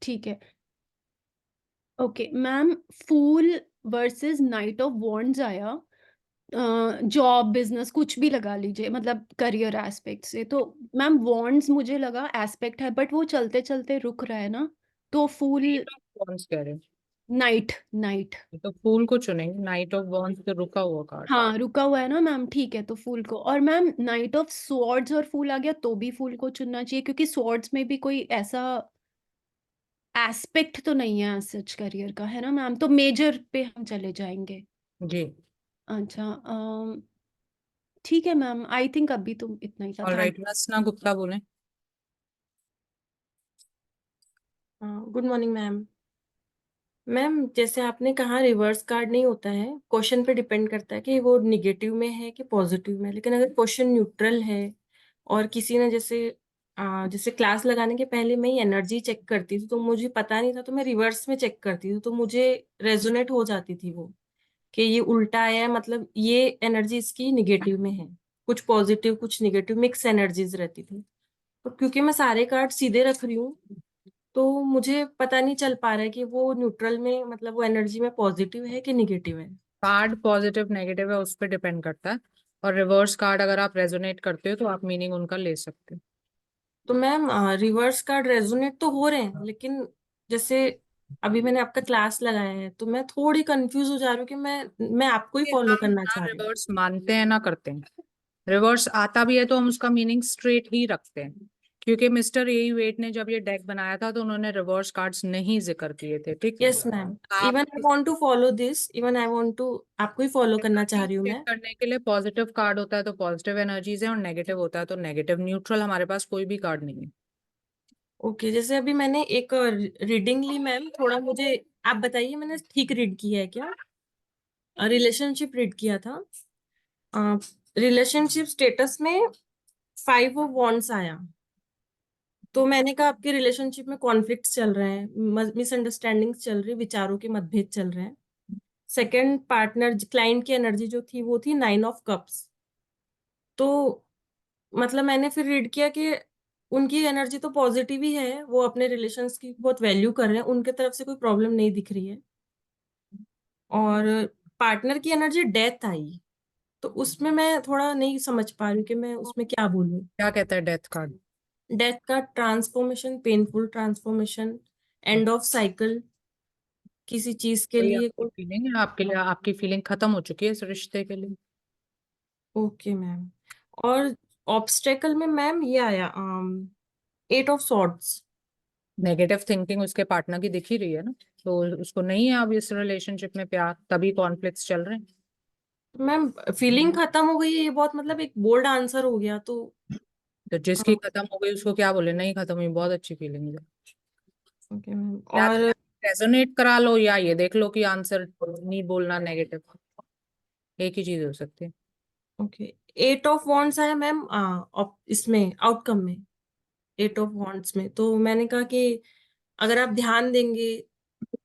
ठीक है। Okay ma'am, fool versus knight of wands आया। जॉब बिजनेस कुछ भी लगा लीजिए, मतलब करियर एस्पेक्ट से तो मैम वॉन्ड्स मुझे लगा एस्पेक्ट है, बट वो चलते चलते रुक रहा है ना, तो फूल। कौन से कह रहे नाइट नाइट। हैं? तो फूल को चुनेंगे, नाइट ऑफ वॉन्ड्स तो रुका हुआ कार्ड। हाँ रुका हुआ है ना मैम, ठीक है तो फूल को। और मैम नाइट ऑफ स्वॉर्ड्स और फूल आ गया तो भी फूल को चुनना चाहिए, क्योंकि स्वॉर्ड्स में भी कोई ऐसा एस्पेक्ट तो नहीं है सच करियर का, है ना मैम, तो मेजर पे हम चले जाएंगे। जी। अच्छा ठीक है मैम, आई थिंक अभी तो इतना ही था, ऑल थैंक। राइट, रचना गुप्ता बोले। Good morning ma'am. मैम जैसे आपने कहा रिवर्स कार्ड नहीं होता है, क्वेश्चन पे डिपेंड करता है कि वो निगेटिव में है कि पॉजिटिव में है। लेकिन अगर क्वेश्चन न्यूट्रल है और किसी ने जैसे क्लास लगाने के पहले मैं एनर्जी चेक करती थी तो मुझे पता नहीं था, तो मैं रिवर्स में चेक करती थी तो मुझे रेजोनेट हो जाती थी वो कि ये उल्टा आया है, मतलब ये एनर्जी इसकी निगेटिव में है। कुछ पॉजिटिव कुछ निगेटिव मिक्स एनर्जीज रहती थी। तो क्योंकि मैं सारे कार्ड सीधे रख रही हूँ तो मुझे पता नहीं चल पा रहा है कि वो न्यूट्रल में, मतलब वो एनर्जी में पॉजिटिव है कि निगेटिव है। कार्ड पॉजिटिव नेगेटिव है उस पर डिपेंड करता है। और रिवर्स कार्ड अगर आप रेजोनेट करते हो तो आप मीनिंग उनका ले सकते हो। तो मैम रिवर्स कार्ड रेजोनेट तो हो रहे हैं, लेकिन जैसे अभी मैंने आपका क्लास लगाया है तो मैं थोड़ी कंफ्यूज हो जा रही हूँ कि मैं आपको ही ये फॉलो हम करना ना चाह रही हूँ। रिवर्स मानते हैं ना करते हैं। रिवर्स आता भी है तो हम उसका मीनिंग स्ट्रेट ही रखते हैं, क्योंकि मिस्टर ए वेट ने जब ये डेक बनाया था तो उन्होंने रिवर्स कार्ड्स नहीं जिक्र किए थे, ठीक है। Yes ma'am. आप even I want to follow this, even I want to आपको ही फॉलो करना चाह एनर्जी रही हूँ चेक मैं। करने के लिए पॉजिटिव कार्ड होता है तो पॉजिटिव एनर्जीज है, और नेगेटिव होता है तो नेगेटिव। न्यूट्रल हमारे पास कोई भी कार्ड नहीं है। ओके, जैसे अभी मैंने एक रीडिंग ली मैम, थोड़ा मुझे आप बताइए मैंने ठीक रीड किया है क्या? रिलेशनशिप रीड किया था। रिलेशनशिप स्टेटस में 5 ऑफ वॉन्ड्स आया, तो मैंने कहा आपके रिलेशनशिप में कॉन्फ्लिक्ट चल रहे हैं, मिसअंडरस्टैंडिंग्स चल रही, विचारों के मतभेद चल रहे हैं। सेकंड पार्टनर क्लाइंट की एनर्जी जो थी वो थी 9 ऑफ कप्स। तो मतलब मैंने फिर रीड किया कि उनकी एनर्जी तो पॉजिटिव ही है, वो अपने रिलेशंस की बहुत वैल्यू कर रहे हैं, उनके तरफ से कोई प्रॉब्लम नहीं दिख रही है। और पार्टनर की एनर्जी डेथ आई, तो उसमें मैं थोड़ा नहीं समझ पा रही हूँ कि मैं उसमें क्या बोलूँ। क्या कहता है डेथ कार्ड? डेथ का transformation, painful transformation, end of cycle किसी चीज के कोई लिए आपकी कोई। फीलिंग है आपके लिए, आपकी फीलिंग खत्म हो चुकी है इस रिश्ते के लिए। Okay ma'am. और ऑब्स्टेकल में मैम ये आया 8 ऑफ सॉर्ड्स। नेगेटिव थिंकिंग उसके पार्टनर की दिख ही रही है ना, तो उसको नहीं है अब इस रिलेशनशिप में प्यार, तभी कॉन्फ्लिक्ट्स चल रहे हैं। मैम फीलिंग खत्म हो गई है, ये बहुत मतलब एक बोल्ड आंसर हो गया तो। तो जिसकी खत्म हो गई उसको क्या बोले, नहीं खत्म हुई, बहुत अच्छी फीलिंग है। Okay ma'am. या और रेजोनेट करा लो या ये देख लो कि आंसर नहीं बोलना नेगेटिव, एक ही चीज हो सकती है। ओके, 8 ऑफ वॉन्ड्स आया मैम इसमें आउटकम में। 8 ऑफ वॉन्ड्स में तो मैंने कहा कि अगर आप ध्यान देंगे,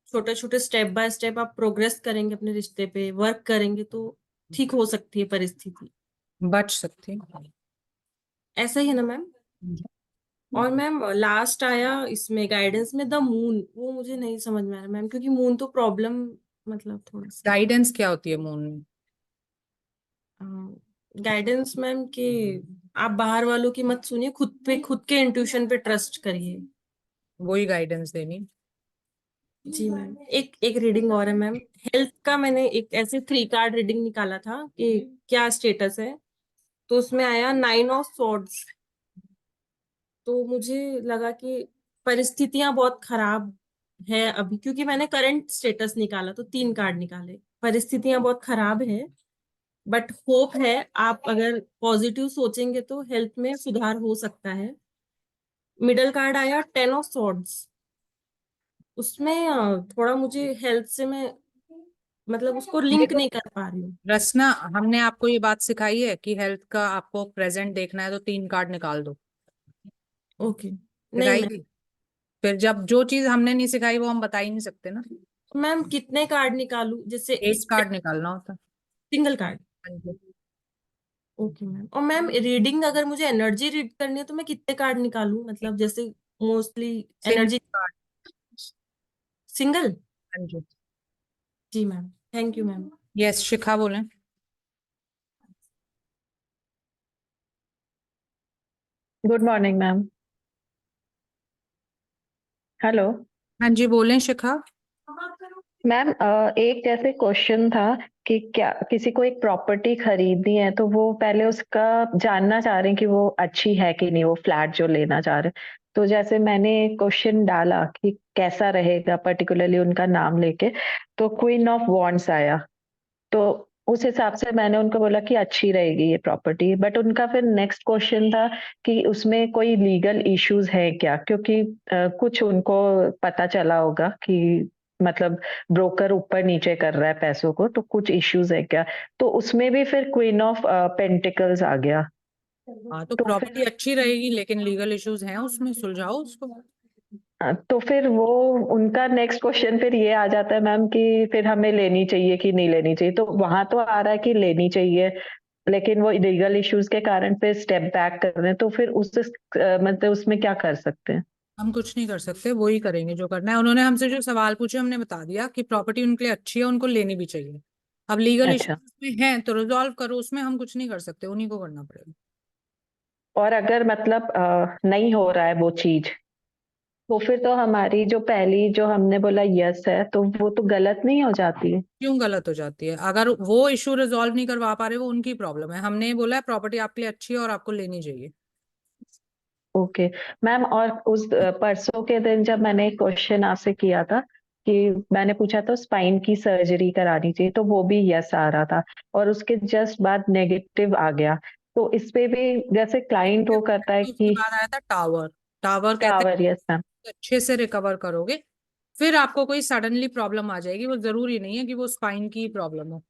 छोटे छोटे स्टेप बाय स्टेप आप प्रोग्रेस करेंगे, अपने रिश्ते पे वर्क करेंगे तो ठीक हो सकती है परिस्थिति। बच सकती है। ऐसा ही है ना मैम? और मैम लास्ट आया इसमें गाइडेंस में द मून, वो मुझे नहीं समझ में आ रहा मैम, क्योंकि मून तो प्रॉब्लम, मतलब थोड़ा सा गाइडेंस क्या होती है मून में? गाइडेंस मैम कि आप बाहर वालों की मत सुनिए, खुद पे, खुद के इंट्यूशन पे ट्रस्ट करिए। वही गाइडेंस देनी। जी मैम। एक एक रीडिंग और है मैम। हेल्थ का मैंने एक ऐसे 3 कार्ड रीडिंग निकाला था कि क्या स्टेटस है, तो उसमें आया 9 ऑफ सॉर्ड्स। तो मुझे लगा कि परिस्थितियां बहुत खराब है अभी, क्योंकि मैंने करंट स्टेटस निकाला तो 3 कार्ड निकाले। परिस्थितियां बहुत खराब है, बट होप है, आप अगर पॉजिटिव सोचेंगे तो हेल्थ में सुधार हो सकता है। मिडल कार्ड आया 10 ऑफ सॉर्ड्स। उसमें थोड़ा मुझे हेल्थ से मैं, मतलब उसको लिंक देखो नहीं कर पा रही हूँ। रचना, हमने आपको ये बात सिखाई है कि हेल्थ का आपको प्रेजेंट देखना है तो 3 कार्ड निकाल दो। ओके। नहीं सिखाई मैम। थी? फिर जब जो चीज हमने नहीं सिखाई वो हम बता ही नहीं सकते ना। मैम कितने कार्ड निकालूं, जैसे एक इस कार्ड निकालना होता है। Single card? हाँ जी। Okay ma'am. और मैम रीडिंग अगर मुझे एनर्जी रीड करनी है तो मैं कितने कार्ड निकालूं, मतलब जैसे mostly single energy. Card. Single. हाँ जी। जी ma'am, thank you ma'am. Yes, Shikha बोलें। Good morning ma'am. हेलो हाँ जी, बोलें शिखा। मैम, एक जैसे क्वेश्चन था कि क्या किसी को एक प्रॉपर्टी खरीदनी है तो वो पहले उसका जानना चाह रहे हैं कि वो अच्छी है कि नहीं, वो फ्लैट जो लेना चाह रहे हैं। तो जैसे मैंने क्वेश्चन डाला कि कैसा रहेगा, पर्टिकुलरली उनका नाम लेके, तो क्वीन ऑफ वॉन्ड्स आया। तो उस हिसाब से मैंने उनको बोला कि अच्छी रहेगी ये प्रॉपर्टी, बट उनका फिर नेक्स्ट क्वेश्चन था कि उसमें कोई लीगल इश्यूज है क्या, क्योंकि कुछ उनको पता चला होगा कि मतलब ब्रोकर ऊपर नीचे कर रहा है पैसों को, तो कुछ इश्यूज है क्या। तो उसमें भी फिर क्वीन ऑफ पेंटिकल्स आ गया। हाँ, तो तो प्रॉपर्टी अच्छी रहेगी लेकिन लीगल इश्यूज हैं उसमें, सुलझाओ उसको। तो फिर वो उनका नेक्स्ट क्वेश्चन फिर ये आ जाता है मैम कि फिर हमें लेनी चाहिए कि नहीं लेनी चाहिए। तो वहां तो आ रहा है कि लेनी चाहिए, लेकिन वो लीगल इश्यूज के कारण फिर स्टेप बैक कर रहे हैं। तो फिर मतलब उसमें क्या कर सकते हैं। हम कुछ नहीं कर सकते, वो ही करेंगे जो करना है। उन्होंने हमसे जो सवाल पूछे हमने बता दिया कि प्रॉपर्टी उनके लिए अच्छी है, उनको लेनी भी चाहिए। अब लीगल अच्छा, इश्यूज में हैं तो रिजॉल्व करो, उसमें हम कुछ नहीं कर सकते, उन्हीं को करना पड़ेगा। और अगर मतलब नहीं हो रहा है वो चीज, तो फिर तो हमारी जो पहली जो हमने बोला यस है, तो वो तो गलत नहीं हो जाती है। क्यों गलत हो जाती है? अगर वो इशू रिजॉल्व नहीं करवा पा रहे, वो उनकी प्रॉब्लम है। हमने बोला है प्रॉपर्टी आपके लिए अच्छी है और आपको लेनी चाहिए। Okay ma'am. और उस परसों के दिन जब मैंने एक क्वेश्चन आपसे किया था कि मैंने पूछा था स्पाइन की सर्जरी करानी चाहिए, तो वो भी यस आ रहा था, और उसके जस्ट बाद नेगेटिव आ गया। तो इस पे भी जैसे क्लाइंट वो करता है तो उसके कि बाद आया था टावर। टावर कहते टावर, हैं यस मैम। अच्छे से रिकवर करोगे, फिर आपको कोई सडनली प्रॉब्लम आ जाएगी। वो जरूरी नहीं है कि वो स्पाइन की प्रॉब्लम हो,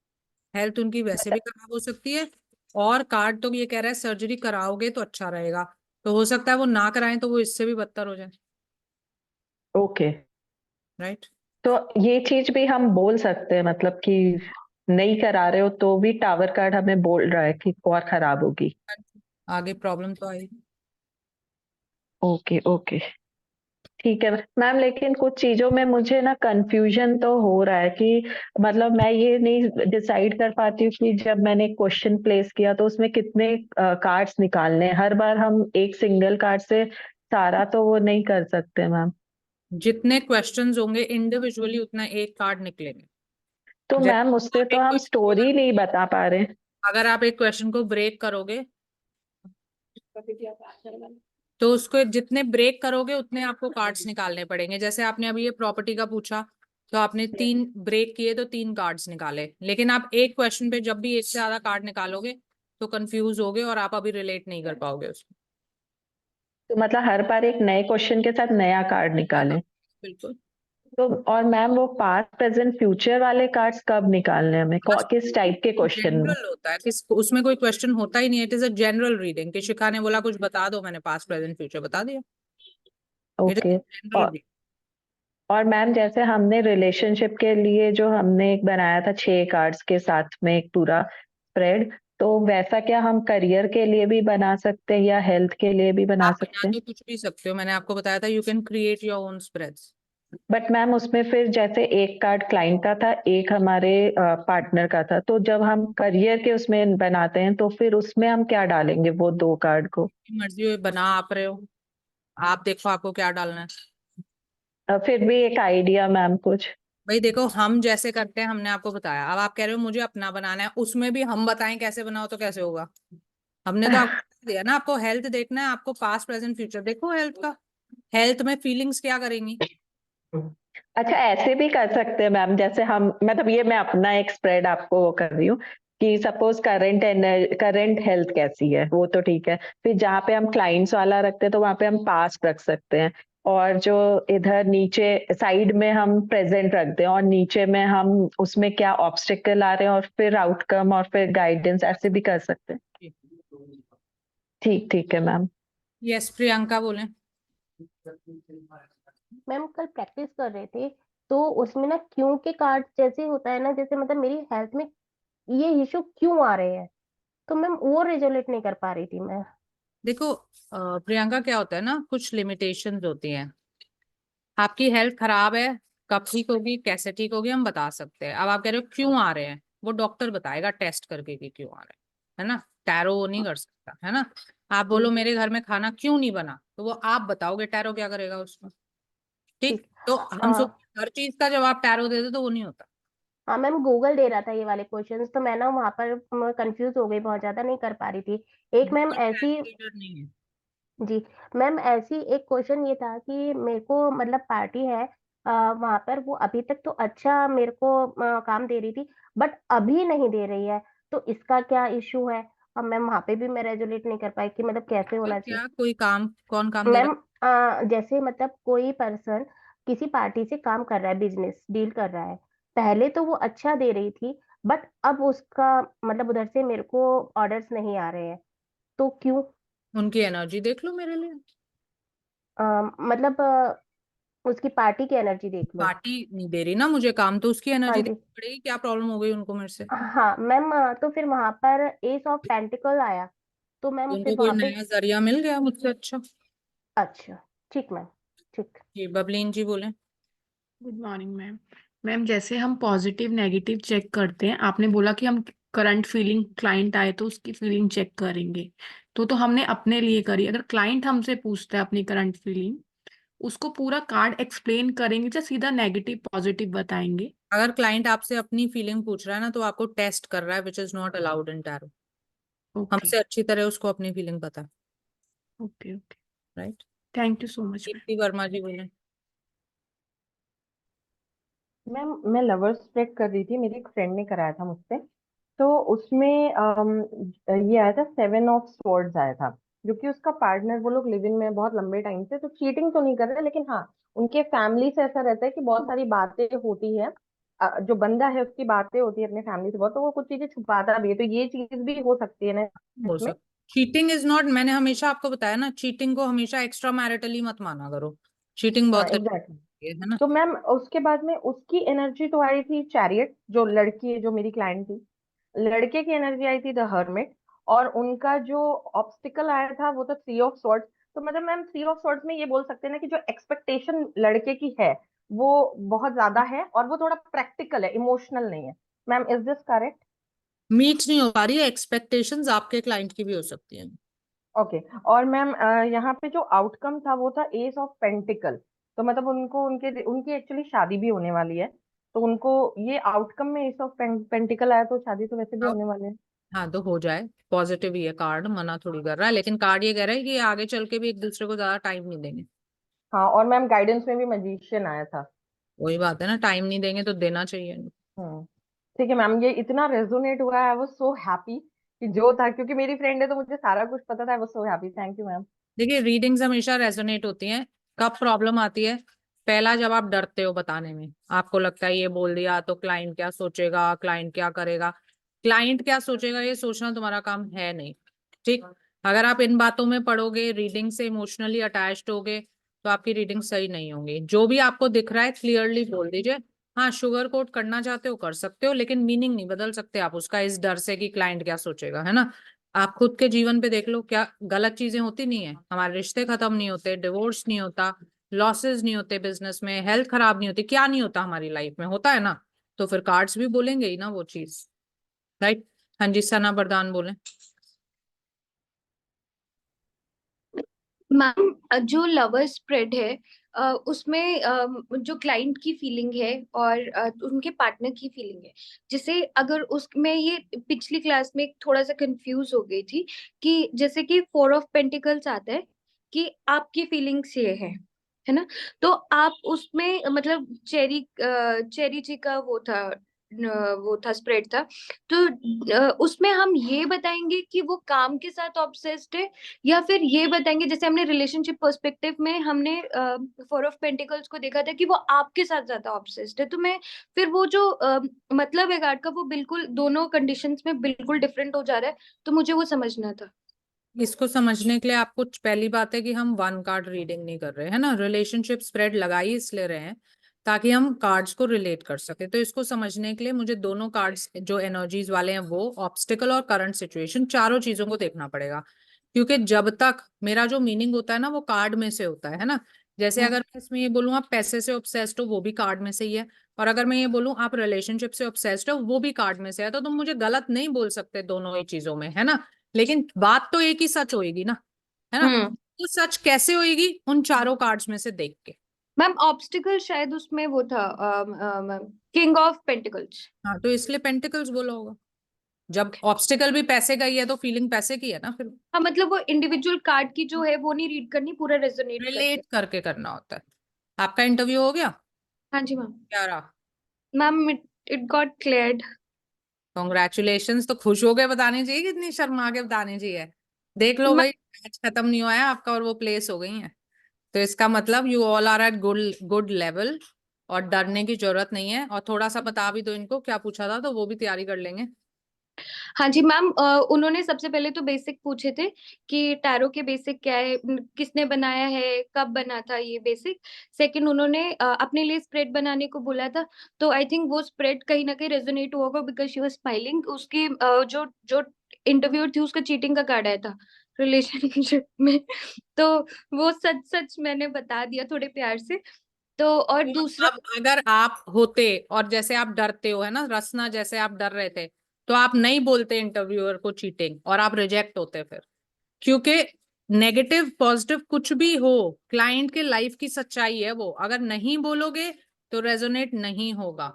हेल्थ उनकी वैसे भी खराब हो सकती है। और कार्ड तो ये कह रहा है सर्जरी कराओगे तो अच्छा रहेगा, तो हो सकता है वो ना कराएं तो वो इससे भी बदतर हो जाए। Okay, right. तो ये चीज भी हम बोल सकते हैं मतलब कि नहीं करा रहे हो तो भी टावर कार्ड हमें बोल रहा है कि और खराब होगी। आगे प्रॉब्लम तो आएगी। ओके ओके, ठीक है मैम। लेकिन कुछ चीजों में मुझे ना कंफ्यूजन तो हो रहा है कि मतलब मैं ये नहीं डिसाइड कर पाती हूँ कि जब मैंने क्वेश्चन प्लेस किया तो उसमें कितने कार्ड्स निकालने हैं। हर बार हम एक सिंगल कार्ड से सारा तो वो नहीं कर सकते मैम। जितने क्वेश्चंस होंगे इंडिविजुअली उतना एक कार्ड निकलेंगे। तो जैसे मैम उससे आप तो एक हम क्वेश्चन को स्टोरी नहीं बता पा रहे। अगर आप एक क्वेश्चन को ब्रेक करोगे तो उसको जितने ब्रेक करोगे उतने आपको कार्ड्स निकालने पड़ेंगे। जैसे आपने अभी ये प्रॉपर्टी का पूछा तो आपने 3 ब्रेक किए तो 3 कार्ड्स निकाले, लेकिन आप एक क्वेश्चन पे जब भी एक से ज्यादा कार्ड निकालोगे तो कंफ्यूज होगे और आप अभी रिलेट नहीं कर पाओगे उसको। तो मतलब हर बार एक नए क्वेश्चन के साथ नया कार्ड निकालें। बिल्कुल। तो और मैम वो पास्ट प्रेजेंट फ्यूचर वाले कार्ड्स कब निकालने हैं हमें, किस टाइप के क्वेश्चन में। जनरल होता है, किस उसमें कोई क्वेश्चन होता ही नहीं है। It is a general reading कि शिखा ने बोला कुछ बता दो, मैंने पास्ट प्रेजेंट फ्यूचर बता दिया। It is okay. General reading. और मैम जैसे हमने रिलेशनशिप के लिए जो हमने एक बनाया था 6 कार्ड्स के साथ में एक पूरा स्प्रेड, तो वैसा क्या हम करियर के लिए भी बना सकते हैं या हेल्थ के लिए भी बना आप बना सकते हैं। तो कुछ भी सकते हो, मैंने आपको बताया था you can create your own spreads. But ma'am उसमें फिर जैसे एक कार्ड क्लाइंट का था, एक हमारे पार्टनर का था, तो जब हम करियर के उसमें बनाते हैं तो फिर उसमें हम क्या डालेंगे वो 2 कार्ड को। मर्जी हो, बना आप रहे हो, आप देखो आपको क्या डालना है। फिर भी एक आइडिया मैम कुछ। भाई देखो, हम जैसे करते हैं हमने आपको बताया, अब आप कह रहे हो मुझे अपना बनाना है, उसमें भी हम बताएं कैसे बनाओ तो कैसे होगा? हमने तो आपको बता दिया ना, आपको हेल्थ देखना है, आपको पास्ट प्रेजेंट फ्यूचर देखो हेल्थ का। हेल्थ में फीलिंग्स क्या करेंगी? अच्छा, ऐसे भी कर सकते हैं मैम, जैसे हम मतलब ये मैं अपना एक स्प्रेड आपको वो कर रही हूँ कि सपोज करंट हेल्थ कैसी है, वो तो ठीक है। फिर जहाँ पे हम क्लाइंट्स वाला रखते हैं तो वहां पे हम पास्ट रख सकते हैं, और जो इधर नीचे साइड में हम प्रेजेंट रख दें, और नीचे में हम उसमें क्या ऑब्स्टिकल आ रहे हैं और फिर आउटकम और फिर गाइडेंस, ऐसे भी कर सकते हैं। ठीक ठीक है मैम। यस, प्रियंका बोले। मैम कल प्रैक्टिस कर रहे थे तो उसमें ना क्यों के कार्ड जैसे होता है ना, जैसे मतलब मेरी हेल्थ में ये इशू क्यों आ रहे हैं, तो मैम वो रिजोल्यूट नहीं कर पा रही थी मैं। देखो प्रियंका, क्या होता है ना, कुछ लिमिटेशंस होती हैं। आपकी हेल्थ खराब है कब ठीक होगी, कैसे ठीक होगी, हम बता सकते हैं। अब आप कह रहे हो क्यों आ रहे हैं, वो डॉक्टर बताएगा टेस्ट करके कि क्यों आ रहे हैं, है ना। टैरो वो नहीं कर सकता, है ना। आप बोलो मेरे घर में खाना क्यों नहीं बना, तो वो आप बताओगे, टैरो क्या करेगा उसमें। ठीक, ठीक। तो हम हाँ सोच हर चीज का जवाब टैरो दे दे तो वो नहीं होता। हाँ मैम, गूगल दे रहा था ये वाले क्वेश्चंस, तो मैं ना वहां पर कंफ्यूज हो गई, बहुत ज्यादा नहीं कर पा रही थी। एक मैम गूगल ऐसी, टैरो रीडर नहीं है। जी मैम, ऐसी एक क्वेश्चन ये था कि मेरे को मतलब पार्टी है वहां पर, वो अभी तक तो अच्छा मेरे को काम दे रही थी, बट अभी नहीं दे रही है, तो इसका क्या इशू है? अब मैम वहां पे भी मैं रेजोलेट नहीं कर पाई कि मतलब कैसे तो होना चाहिए। क्या कोई काम, कौन काम दे रहा मैम जैसे मतलब कोई पर्सन किसी पार्टी से काम कर रहा है, बिजनेस डील कर रहा है, पहले तो वो अच्छा दे रही थी, बट अब उसका मतलब उधर से मेरे को ऑर्डर्स नहीं आ रहे हैं, तो क्यों? है, उनकी एनर्जी देख लो मेरे लिए। मतलब उसकी पार्टी की एनर्जी देख लो। पार्टी नहीं दे रही ना मुझे काम, तो उसकी हाँ एनर्जी जी। देखनी पड़ेगी, क्या प्रॉब्लम हो गई उनको मेरे से। हाँ मैम, तो फिर वहां पर एस ऑफ पेंटिकल आया, तो मैम फिर उनको कोई वहां पे, नया जरिया मिल गया मुझसे अच्छा। अच्छा ठीक मैम, ठीक। जी बबलीन जी बोले। Good morning ma'am. मैम जैसे हम पॉजिटिव नेगेटिव चेक करते हैं, आपने बोला कि हम करंट फीलिंग, क्लाइंट आए तो उसकी फीलिंग चेक करेंगे, तो हमने अपने लिए करी। अगर क्लाइंट हमसे पूछता है अपनी करंट फीलिंग, उसको पूरा कार्ड एक्सप्लेन करेंगे या सीधा नेगेटिव पॉजिटिव बताएंगे? अगर क्लाइंट आपसे अपनी फीलिंग पूछ रहा है ना, तो आपको टेस्ट कर रहा है, which is not allowed in tarot. Okay हमसे अच्छी तरह उसको अपनी फीलिंग पता है। Okay okay. Right. Thank you so much ma'am. Deepti Verma ji बोले। मैम मैं लवर्स स्प्रेड कर रही थी, मेरी एक फ्रेंड ने कराया था मुझसे। तो उसमें ये आया था, 7 ऑफ स्वॉर्ड्स आया था, जो कि उसका पार्टनर, वो लोग लिव इन में बहुत लंबे टाइम से, तो चीटिंग तो नहीं कर रहे, लेकिन हाँ उनके फैमिली से ऐसा रहता है कि बहुत सारी बातें होती है। जो बंदा है उसकी बातें होती है अपने फैमिली से बहुत, तो वो कुछ चीजें छुपाता भी है, तो ये चीज भी हो सकती है ना हो इसमें। सकता, चीटिंग इज नॉट, मैंने हमेशा आपको बताया ना, चीटिंग को हमेशा एक्स्ट्रा मैरिटली मत माना करो। चीटिंग हाँ बहुत एग्जैक्टली। गलत है ना। तो मैम उसके बाद में उसकी एनर्जी तो आई थी चैरियट, जो लड़की है जो मेरी क्लाइंट थी, लड़के की एनर्जी आई थी द हर्मिट, और उनका जो ऑब्स्टिकल आया था वो था 3 ऑफ स्वॉर्ड्स। तो मतलब मैम 3 ऑफ स्वॉर्ड्स में ये बोल सकते हैं ना कि जो एक्सपेक्टेशन लड़के की है वो बहुत ज्यादा है, और वो थोड़ा प्रैक्टिकल है, इमोशनल नहीं है। Ma'am is this correct? Meet नहीं हो पा रही है एक्सपेक्टेशंस, आपके क्लाइंट की भी हो सकती है। ओके। और मैम यहाँ पे जो आउटकम था वो था एस ऑफ पेंटिकल। तो मतलब उनको उनके उनकी एक्चुअली शादी भी होने वाली है, तो उनको ये आउटकम में एस ऑफ पेंटिकल आया, तो शादी तो वैसे भी होने वाले हैं। हाँ तो हो जाए, पॉजिटिव ही है कार्ड, मना थोड़ी कर रहा है, लेकिन कार्ड ये कह रहा है कि आगे चल के भी एक दूसरे को ज्यादा टाइम नहीं देंगे। हाँ, और मैम गाइडेंस में भी मैजिशियन आया था। वही बात है ना, टाइम नहीं देंगे तो देना चाहिए। हम्म। ठीक है मैम, ये इतना रेजोनेट हुआ, आई वाज सो हैप्पी कि जो था, क्योंकि मेरी फ्रेंड है तो मुझे सारा कुछ पता था। I was so happy, thank you ma'am. देखिए रीडिंग्स हमेशा रेजोनेट होती हैं। कब प्रॉब्लम आती है, पहला जब आप डरते हो बताने में, आपको लगता है ये बोल दिया तो क्लाइंट क्या सोचेगा, क्लाइंट क्या करेगा। क्लाइंट क्या सोचेगा ये सोचना तुम्हारा काम है नहीं। ठीक, अगर आप इन बातों में पढ़ोगे, रीडिंग से इमोशनली अटैच्ड होगे, तो आपकी रीडिंग सही नहीं होंगी। जो भी आपको दिख रहा है क्लियरली बोल दीजिए। हाँ शुगर कोट करना चाहते हो कर सकते हो, लेकिन मीनिंग नहीं बदल सकते आप उसका, इस डर से कि क्लाइंट क्या सोचेगा, है ना। आप खुद के जीवन पे देख लो, क्या गलत चीजें होती नहीं है, हमारे रिश्ते खत्म नहीं होते, डिवोर्स नहीं होता, लॉसेस नहीं होते बिजनेस में, हेल्थ खराब नहीं होती, क्या नहीं होता हमारी लाइफ में, होता है ना। तो फिर कार्ड्स भी बोलेंगे ही ना वो चीज। राइट। हाँ जी सना प्रधान बोले। मैम जो लवर स्प्रेड है उसमें जो क्लाइंट की फीलिंग है और उनके पार्टनर की फीलिंग है, जैसे अगर उसमें ये पिछली क्लास में थोड़ा सा कंफ्यूज हो गई थी कि जैसे कि 4 ऑफ पेंटिकल्स आता है कि आपकी फीलिंग्स ये है ना। तो आप उसमें मतलब चेरी जी का वो था स्प्रेड था, तो उसमें हम ये बताएंगे कि वो काम के साथ ऑब्सेस्ड है, या फिर ये बताएंगे जैसे हमने रिलेशनशिप पर्सपेक्टिव में हमने 4 ऑफ पेंटिकल्स को देखा था कि वो आपके साथ ज्यादा ऑब्सेस्ड है, तो मैं फिर वो जो मतलब है कार्ड का वो बिल्कुल दोनों कंडीशंस में बिल्कुल डिफरेंट हो जा रहा है, तो मुझे वो समझना था। इसको समझने के लिए आपको पहली बात है कि हम वन कार्ड रीडिंग नहीं कर रहे हैं ना, रिलेशनशिप स्प्रेड लगाई इसलिए रहे हैं ताकि हम कार्ड्स को रिलेट कर सके। तो इसको समझने के लिए मुझे दोनों कार्ड्स जो एनर्जीज वाले हैं वो, ऑब्स्टिकल और करंट सिचुएशन, चारों चीजों को देखना पड़ेगा। क्योंकि जब तक मेरा जो मीनिंग होता है ना वो कार्ड में से होता है ना, जैसे अगर मैं इसमें ये बोलूँ आप पैसे से ऑब्सेस्ड हो, वो भी कार्ड में से ही है, और अगर मैं ये बोलूँ आप रिलेशनशिप से ऑब्सेस्ड हो, वो भी कार्ड में से है, तो तुम मुझे गलत नहीं बोल सकते दोनों ही चीजों में, है ना। लेकिन बात तो एक ही सच होएगी ना, है ना। तो सच कैसे होएगी, उन चारों कार्ड्स में से देख के। मैम ऑब्स्टिकल शायद उसमें वो था किंग ऑफ पेंटिकल्स। हाँ, तो इसलिए पेंटिकल्स बोला होगा। जब ऑब्स्टिकल भी पैसे का ही है तो फीलिंग पैसे की है ना फिर। हाँ मतलब वो इंडिविजुअल कार्ड की जो है वो नहीं रीड करनी, पूरा रेजोनेट करके। रिलेट करके करना होता है। आपका इंटरव्यू हो गया? हाँ जी मैम। क्या रहा? Ma'am it got cleared. Congratulations. तो खुश हो गए बताने चाहिए, कितनी शर्मा के बताने चाहिए। देख लो भाई, मैच खत्म नहीं हुआ है आपका और वो प्लेस हो गई है, तो इसका मतलब you all are at good level, और डरने की जरूरत नहीं है। और थोड़ा सा बता भी दो इनको क्या पूछा था, तो वो भी तैयारी कर लेंगे। हाँ जी मैम, उन्होंने सबसे पहले तो बेसिक पूछे थे कि टैरो के बेसिक क्या है, किसने बनाया है, कब बना था, ये बेसिक। सेकंड उन्होंने अपने लिए स्प्रेड बनाने को बोला था, तो आई थिंक वो स्प्रेड कहीं ना कहीं रेजोनेट हुआ होगा बिकॉज शी वाज स्माइलिंग। उसकी जो जो इंटरव्यू थी उसका चीटिंग का कार्ड आया था रिलेशनशिप में, तो वो सच सच मैंने बता दिया थोड़े प्यार से। तो और दूसरा, अब अगर आप होते और जैसे आप डरते हो, है ना, रसना जैसे आप डर रहे थे, तो आप नहीं बोलते इंटरव्यूअर को चीटिंग और आप रिजेक्ट होते फिर। क्योंकि नेगेटिव पॉजिटिव कुछ भी हो, क्लाइंट के लाइफ की सच्चाई है वो, अगर नहीं बोलोगे तो रेजोनेट नहीं होगा।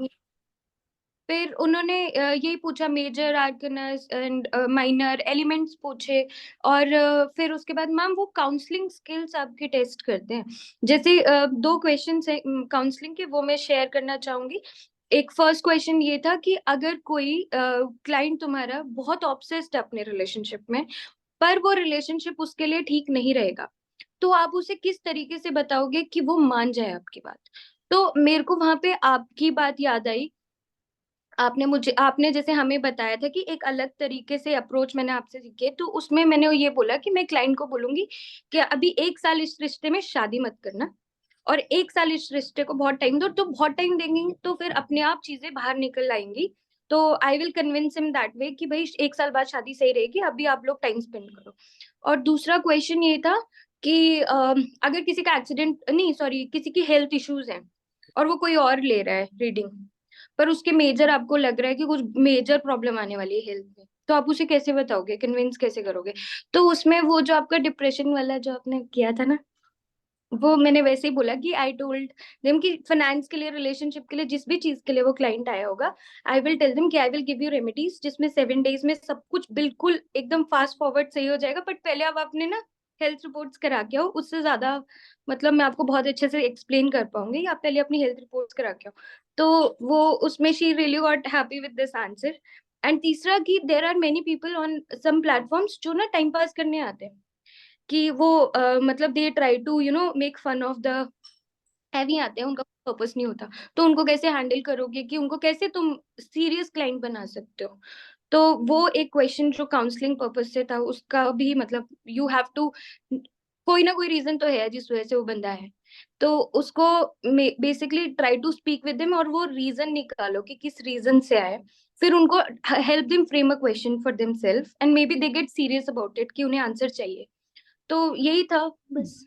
फिर उन्होंने यही पूछा मेजर आर्कनस एंड माइनर एलिमेंट्स पूछे। और फिर उसके बाद मैम वो काउंसलिंग स्किल्स आपके टेस्ट करते हैं। जैसे दो क्वेश्चन है काउंसलिंग के, वो मैं शेयर करना चाहूंगी। एक फर्स्ट क्वेश्चन ये था कि अगर कोई क्लाइंट तुम्हारा बहुत ऑब्सेस्ड है अपने रिलेशनशिप में, पर वो रिलेशनशिप उसके लिए ठीक नहीं रहेगा, तो आप उसे किस तरीके से बताओगे कि वो मान जाए आपकी बात। तो मेरे को वहां पे आपकी बात याद आई। आपने जैसे हमें बताया था कि एक अलग तरीके से अप्रोच मैंने आपसे सीखे, तो उसमें मैंने ये बोला कि मैं क्लाइंट को बोलूंगी कि अभी 1 साल इस रिश्ते में शादी मत करना, और 1 साल इस रिश्ते को बहुत टाइम दो, तो बहुत टाइम देंगे तो फिर अपने आप चीजें बाहर निकल आएंगी। तो I will convince him that way कि भाई 1 साल बाद शादी सही रहेगी, अभी आप लोग टाइम स्पेंड करो। और दूसरा क्वेश्चन ये था कि अगर किसी का एक्सीडेंट नहीं, सॉरी, किसी की हेल्थ इश्यूज हैं और वो कोई और ले रहा है रीडिंग, पर उसके मेजर आपको लग रहा है कि कुछ मेजर प्रॉब्लम आने वाली है हेल्थ में, तो आप उसे कैसे बताओगे, कन्विंस कैसे करोगे। तो उसमें वो जो आपका डिप्रेशन वाला जो आपने किया था ना, वो मैंने वैसे ही बोला कि आई टोल्ड देम कि फाइनेंस के लिए, रिलेशनशिप के लिए, जिस भी चीज के लिए वो क्लाइंट आया होगा, आई विल टेल देम कि I will give you remedies जिसमें 7 days में सब कुछ बिल्कुल एकदम फास्ट फॉरवर्ड सही हो जाएगा, बट पहले आप अपने ना हेल्थ रिपोर्ट्स करा के आओ। उससे ज्यादा मतलब मैं आपको बहुत अच्छे से एक्सप्लेन कर पाऊंगी, आप पहले अपनी हेल्थ रिपोर्ट्स करा के आओ। तो वो उसमें she really got happy with this answer. And तीसरा कि there are many people on some platforms जो ना टाइम पास करने आते हैं, कि वो मतलब they try to make fun of the heavy आते हैं, उनका पर्पस नहीं होता। तो उनको कैसे हैंडल करोगे, कि उनको कैसे तुम सीरियस क्लाइंट बना सकते हो। तो वो एक क्वेश्चन जो काउंसलिंग पर्पस से था, उसका भी मतलब यू हैव टू, कोई ना कोई रीजन तो है जिस वजह से वो बंदा है, तो उसको basically try to speak with them और वो रीजन निकालो कि किस रीजन से आए। फिर उनको help them frame a question for themselves and maybe they get serious about it कि उन्हें आंसर चाहिए। तो यही था बस।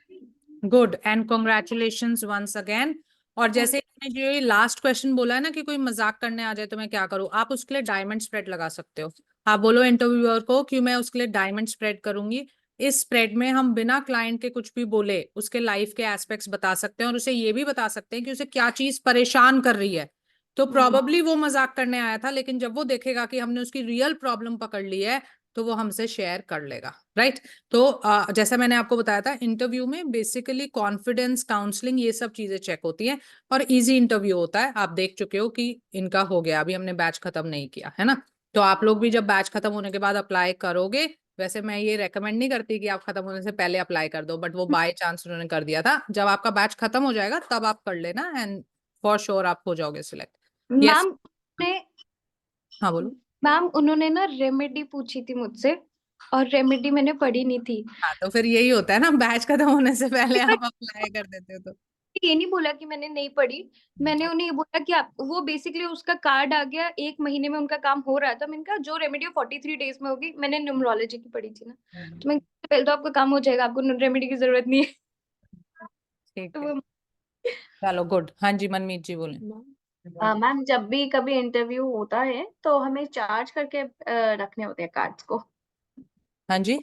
Good and congratulations once again. और जैसे जो ये लास्ट क्वेश्चन बोला है ना कि कोई मजाक करने आ जाए तो मैं क्या करूं, आप उसके लिए डायमंड स्प्रेड लगा सकते हो। आप बोलो इंटरव्यूअर को कि मैं उसके लिए डायमंड स्प्रेड करूंगी। इस स्प्रेड में हम बिना क्लाइंट के कुछ भी बोले उसके लाइफ के एस्पेक्ट्स बता सकते हैं, और उसे ये भी बता सकते हैं कि उसे क्या चीज परेशान कर रही है। तो प्रोबेबली वो मजाक करने आया था, लेकिन जब वो देखेगा कि हमने उसकी रियल प्रॉब्लम पकड़ ली है तो वो हमसे शेयर कर लेगा, राइट। तो जैसा मैंने आपको बताया था, इंटरव्यू में बेसिकली कॉन्फिडेंस, काउंसलिंग, ये सब चीजें चेक होती हैं, और इजी इंटरव्यू होता है। आप देख चुके हो कि इनका हो गया, अभी हमने बैच खत्म नहीं किया है ना। तो आप लोग भी जब बैच खत्म होने के बाद अप्लाई करोगे, वैसे मैं ये रेकमेंड नहीं करती कि आप खत्म होने से पहले अप्लाई कर दो, बट वो बाय चांस उन्होंने कर दिया था। जब आपका बैच खत्म हो जाएगा तब आप कर लेना, एंड फॉर श्योर आप हो जाओगे सिलेक्ट। यस, मैम ने हाँ बोलो। मैम उन्होंने ना रेमेडी पूछी थी मुझसे, और रेमेडी मैंने पढ़ी नहीं थी। हाँ, तो फिर यही होता है ना, बैच खत्म होने से पहले आप अप्लाई कर देते हो तो। ये नहीं बोला कि मैंने नहीं पढ़ी, मैंने उन्हें ये बोला कि आप वो बेसिकली उसका कार्ड आ गया 1 महीने में, उनका काम हो रहा था। मैंने कहा जो रेमेडी 43 days में होगी, मैंने न्यूमरोलॉजी की पढ़ी थी ना, तो मैं पहले तो आपका काम हो जाएगा, आपको रेमेडी की जरूरत नहीं है। ठीक तो है, वो चलो गुड। हाँ जी, मनमीत जी बोले। मैम जब भी कभी इंटरव्यू होता है तो हमें चार्ज करके रखने होते हैं कार्ड्स को। हाँ जी,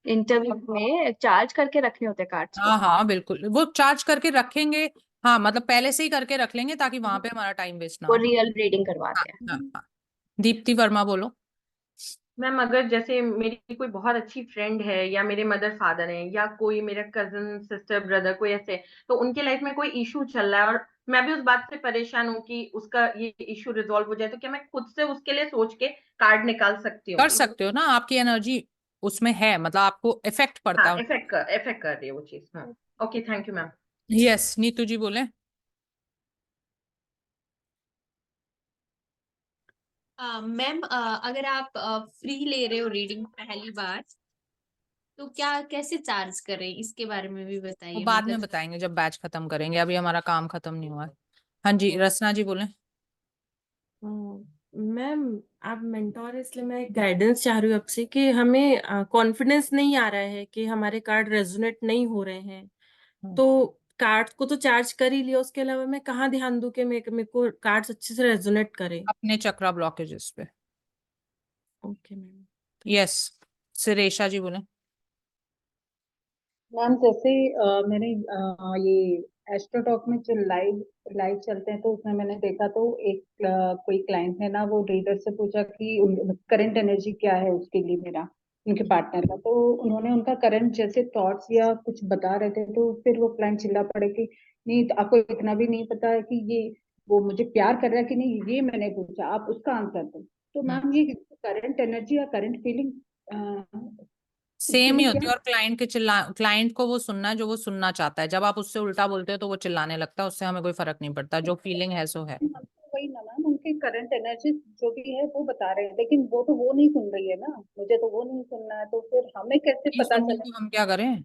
इंटरव्यू में चार्ज करके रखने होते हैं कार्ड्स को। हाँ हाँ बिल्कुल, वो चार्ज करके रखेंगे। हाँ मतलब पहले से ही करके रख लेंगे ताकि वहां पे हमारा टाइम वेस्ट ना वो हो। रियल रीडिंग हाँ करवाते हैं। हाँ हाँ। दीप्ति वर्मा बोलो। मैम अगर जैसे मेरी कोई बहुत अच्छी फ्रेंड है या मेरे मदर फादर हैं या कोई मेरा कजन सिस्टर ब्रदर कोई ऐसे, तो उनके लाइफ में कोई इशू चल रहा है और मैं भी उस बात से परेशान हूँ कि उसका ये इशू रिजॉल्व हो जाए, तो क्या मैं खुद से उसके लिए सोच के कार्ड निकाल सकती कर हूँ? सकते हो ना, आपकी एनर्जी उसमें है, मतलब आपको इफेक्ट पड़ता हाँ, है। इफेक्ट कर रही है वो चीज। हाँ, okay, thank you ma'am. Yes, Neetu ji बोले। मैम अगर आप फ्री ले रहे हो रीडिंग पहली बार तो क्या कैसे चार्ज करें इसके बारे में भी वो बताइए बाद में मतलब। बताएंगे जब बैच खत्म करेंगे, अभी हमारा काम खत्म नहीं हुआ है। हाँ जी, रसना जी बोले। मैम आप मेंटोर, इसलिए मैं गाइडेंस चाह रही हूँ आपसे कि हमें कॉन्फिडेंस नहीं आ रहा है कि हमारे कार्ड रेजोनेट नहीं हो रहे हैं। तो कार्ड्स को तो चार्ज कर ही लिया, उसके अलावा मैं कहाँ ध्यान दूं कि मेरे को कार्ड्स अच्छे से रेजोनेट करे। अपने चक्रा ब्लॉकेजेस पे। Okay ma'am. यस, सिरेशा जी बोले। मैम जैसे मैंने ये एस्ट्रोटॉक में जो लाइव लाइव चलते हैं तो उसमें मैंने देखा, तो एक कोई क्लाइंट ने ना वो रीडर से पूछा कि करंट एनर्जी क्या है उसके लिए, मेरा उनके पार्टनर का। तो उन्होंने उनका करंट जैसे थॉट्स या कुछ बता रहे थे, तो फिर वो क्लाइंट चिल्ला पड़े कि नहीं, तो आपको इतना भी नहीं पता है कि ये वो मुझे प्यार कर रहा है कि नहीं, ये मैंने पूछा, आप उसका आंसर दो। तो मैम ये करंट एनर्जी या करंट फीलिंग उसके सेम ही लिए होती क्या? है, और क्लाइंट को वो सुनना है जो वो सुनना चाहता है। जब आप उससे उल्टा बोलते हो तो वो चिल्लाने लगता है, उससे हमें कोई फर्क नहीं पड़ता, जो फीलिंग है सो है। वही ना मैम, उनके करंट एनर्जी जो भी है वो बता रहे हैं, लेकिन वो तो वो नहीं सुन रही है ना, मुझे तो वो नहीं सुनना है, तो फिर हमें कैसे नहीं पता सुन रही चले? तो हम क्या करें,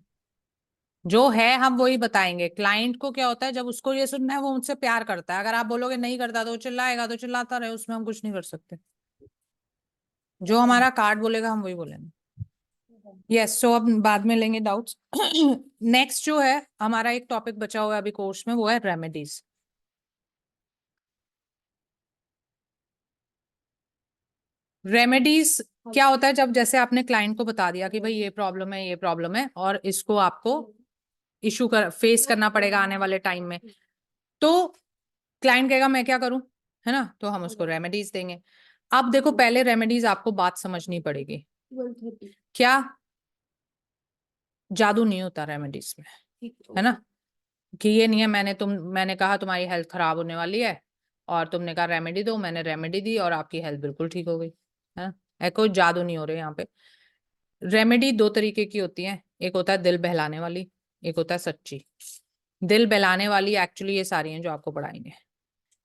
जो है हम वही बताएंगे। क्लाइंट को क्या होता है, जब उसको ये सुनना है वो मुझसे प्यार करता है, अगर आप बोलोगे नहीं करता तो वो चिल्लाएगा, तो चिल्लाता रहे, उसमें हम कुछ नहीं कर सकते। जो हमारा कार्ड बोलेगा हम वही बोलेंगे। यस, सो अब बाद में लेंगे डाउट्स। नेक्स्ट जो है हमारा एक टॉपिक बचा हुआ है अभी कोर्स में, वो है रेमेडीज। रेमेडीज क्या होता है, जब जैसे आपने क्लाइंट को बता दिया कि भाई ये प्रॉब्लम है, ये प्रॉब्लम है, और इसको आपको इशू फेस करना पड़ेगा आने वाले टाइम में, तो क्लाइंट कहेगा मैं क्या करूं, है ना, तो हम उसको रेमेडीज देंगे। अब देखो, पहले रेमेडीज आपको बात समझनी पड़ेगी। क्या जादू नहीं होता रेमेडीज में, है ना, कि ये नहीं है मैंने कहा तुम्हारी हेल्थ खराब होने वाली है और तुमने कहा रेमेडी दो, मैंने रेमेडी दी और आपकी हेल्थ बिल्कुल ठीक हो गई, है ना। कोई जादू नहीं हो रहा यहाँ पे। रेमेडी दो तरीके की होती है, एक होता है दिल बहलाने वाली, एक होता है सच्ची। दिल बहलाने वाली एक्चुअली ये सारी हैं जो आपको पढ़ाएंगे।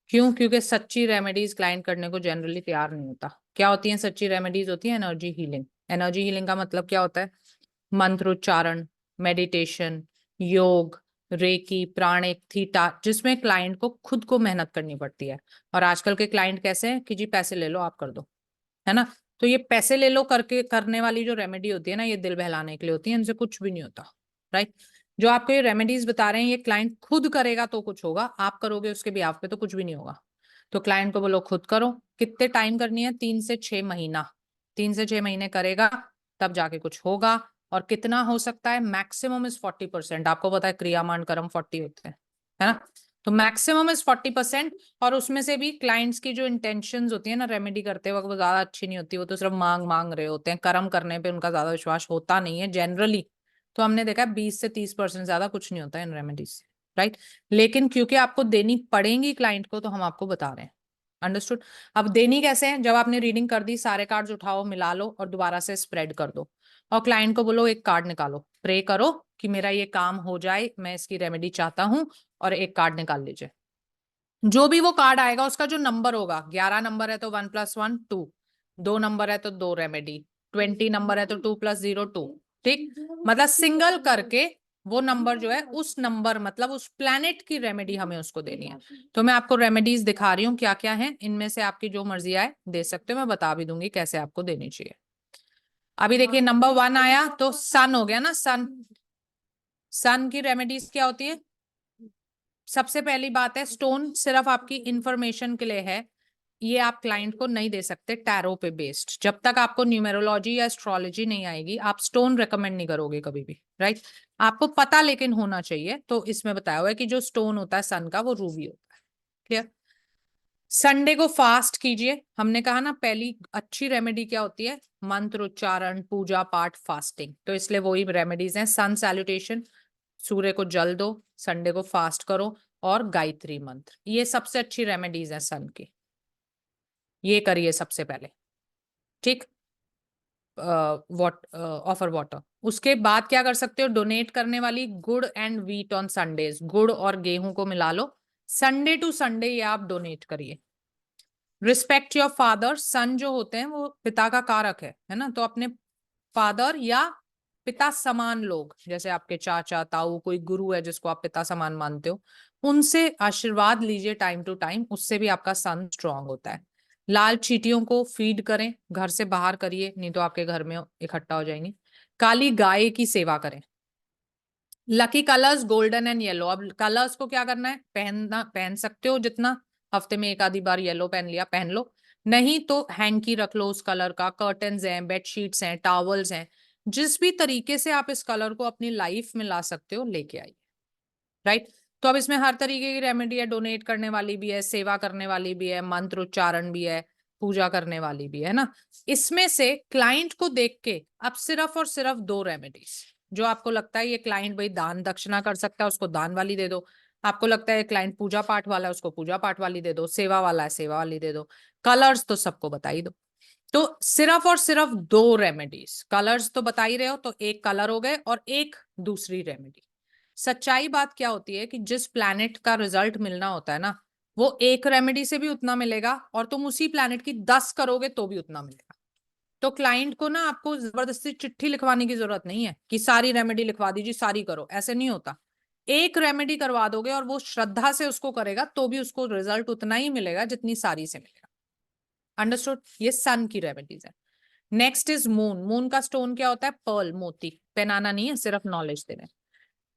क्यों? क्योंकि सच्ची रेमेडीज क्लाइंट करने को जनरली तैयार नहीं होता। क्या होती है सच्ची रेमेडीज? होती है एनर्जी हीलिंग। एनर्जी हीलिंग का मतलब क्या होता है? मंत्रोच्चारण, मेडिटेशन, योग, रेकी, प्राणिक, थीटा, जिसमें क्लाइंट को खुद को मेहनत करनी पड़ती है। और आजकल के क्लाइंट कैसे हैं कि जी पैसे ले लो आप कर दो, है ना। तो ये पैसे ले लो करके करने वाली जो रेमेडी होती है ना, ये दिल बहलाने के लिए होती है, इनसे कुछ भी नहीं होता, राइट। जो आपको ये रेमेडीज बता रहे हैं ये क्लाइंट खुद करेगा तो कुछ होगा, आप करोगे उसके बिहाफ पे तो कुछ भी नहीं होगा। तो क्लाइंट को बोलो खुद करो। कितने टाइम करनी है? 3 से 6 महीना। 3 से 6 महीने करेगा तब जाके कुछ होगा। और कितना हो सकता है? Maximum is 40%। आपको पता है क्रियामान कर्म 40 होते हैं, है ना। तो मैक्सिमम इज 40%। और उसमें से भी क्लाइंट्स की जो इंटेंशंस होती है ना रेमेडी करते वक्त, वो ज्यादा अच्छी नहीं होती, वो तो सिर्फ मांग रहे होते हैं, कर्म करने पे उनका ज्यादा विश्वास होता नहीं है जनरली। तो हमने देखा 20 से 30% ज्यादा कुछ नहीं होता है इन रेमेडीज से, राइट। लेकिन क्योंकि आपको देनी पड़ेंगी क्लाइंट को, तो हम आपको बता रहे हैं। अंडरस्टूड? अब देनी कैसे है? जब आपने रीडिंग कर दी, सारे कार्ड्स उठाओ, मिला लो और दोबारा से स्प्रेड कर दो। और क्लाइंट को बोलो एक कार्ड निकालो, प्रे करो कि मेरा ये काम हो जाए, मैं इसकी रेमेडी चाहता हूं, और एक कार्ड निकाल लीजिए। जो भी वो कार्ड आएगा उसका जो नंबर होगा, 11 नंबर है तो 1+1 2, 2 नंबर है तो 2 रेमेडी, 20 नंबर है तो 2+0 2, ठीक। मतलब सिंगल करके वो नंबर जो है उस नंबर मतलब उस प्लैनेट की रेमेडी हमें उसको देनी है। तो मैं आपको रेमेडीज दिखा रही हूँ क्या क्या है, इनमें से आपकी जो मर्जी आए दे सकते हो, मैं बता भी दूंगी कैसे आपको देनी चाहिए। अभी देखिए नंबर 1 आया तो सन हो गया ना, सन। सन की रेमेडीज क्या होती है? सबसे पहली बात है, स्टोन सिर्फ आपकी इंफॉर्मेशन के लिए है, ये आप क्लाइंट को नहीं दे सकते टैरो पे बेस्ड। जब तक आपको न्यूमेरोलॉजी या एस्ट्रोलॉजी नहीं आएगी आप स्टोन रेकमेंड नहीं करोगे कभी भी, राइट। आपको पता लेकिन होना चाहिए। तो इसमें बताया हुआ है कि जो स्टोन होता है सन का वो रूबी होता है। क्लियर। संडे को फास्ट कीजिए। हमने कहा ना पहली अच्छी रेमेडी क्या होती है, मंत्र उच्चारण, पूजा पाठ, फास्टिंग। तो इसलिए वही रेमेडीज हैं, सन सैल्यूटेशन, सूर्य को जल दो, संडे को फास्ट करो, और गायत्री मंत्र। ये सबसे अच्छी रेमेडीज हैं सन की, ये करिए सबसे पहले, ठीक। Offer water. उसके बाद क्या कर सकते हो, डोनेट करने वाली गुड़ एंड व्हीट ऑन संडेज, गुड़ और गेहूं को मिला लो, संडे टू संडे ये आप डोनेट करिए। Respect your father. सन जो होते हैं वो पिता का कारक है ना, तो अपने फादर या पिता समान लोग, जैसे आपके चाचा ताऊ, कोई गुरु है जिसको आप पिता समान मानते हो, उनसे आशीर्वाद लीजिए टाइम टू टाइम, उससे भी आपका सन स्ट्रांग होता है। लाल चींटियों को फीड करें, घर से बाहर करिए नहीं तो आपके घर में इकट्ठा हो जाएंगी। काली गाय की सेवा करें। Lucky colours golden and yellow. अब कलर्स को क्या करना है, पहन सकते हो जितना, हफ्ते में एक आधी बार येलो पहन लिया पहन लो, नहीं तो हैंकी रख लो उस कलर का। कर्टन्स हैं, बेडशीट्स हैं, टॉवल्स हैं, जिस भी तरीके से आप इस कलर को अपनी लाइफ में ला सकते हो लेके आइए, राइट। तो अब इसमें हर तरीके की रेमेडी है, डोनेट करने वाली भी है, सेवा करने वाली भी है, मंत्र उच्चारण भी है, पूजा करने वाली भी है ना। इसमें से क्लाइंट को देख के अब सिर्फ और सिर्फ 2 रेमेडीज, जो आपको लगता है ये क्लाइंट भाई दान दक्षिणा कर सकता है, उसको दान वाली दे दो। आपको लगता है क्लाइंट पूजा पाठ वाला है, उसको पूजा पाठ वाली दे दो। सेवा वाला है, सेवा वाली दे दो। कलर्स तो सबको बता ही दो। तो सिर्फ और सिर्फ 2 रेमेडीज, कलर्स तो बता ही रहे हो, तो एक कलर हो गए और एक दूसरी रेमेडी। सच्चाई बात क्या होती है कि जिस प्लैनेट का रिजल्ट मिलना होता है ना, वो एक रेमेडी से भी उतना मिलेगा, और तुम उसी प्लैनेट की 10 करोगे तो भी उतना मिलेगा। तो क्लाइंट को ना आपको जबरदस्ती चिट्ठी लिखवाने की जरूरत नहीं है कि सारी रेमेडी लिखवा दीजिए, सारी करो, ऐसे नहीं होता। एक रेमेडी करवा दोगे और वो श्रद्धा से उसको करेगा तो भी उसको रिजल्ट उतना ही मिलेगा जितनी सारी से मिलेगा। अंडरस्टूड। ये सन की रेमेडीज है। Next is moon. मून का स्टोन क्या होता है, पर्ल, मोती। पहनाना नहीं है, सिर्फ नॉलेज देना है।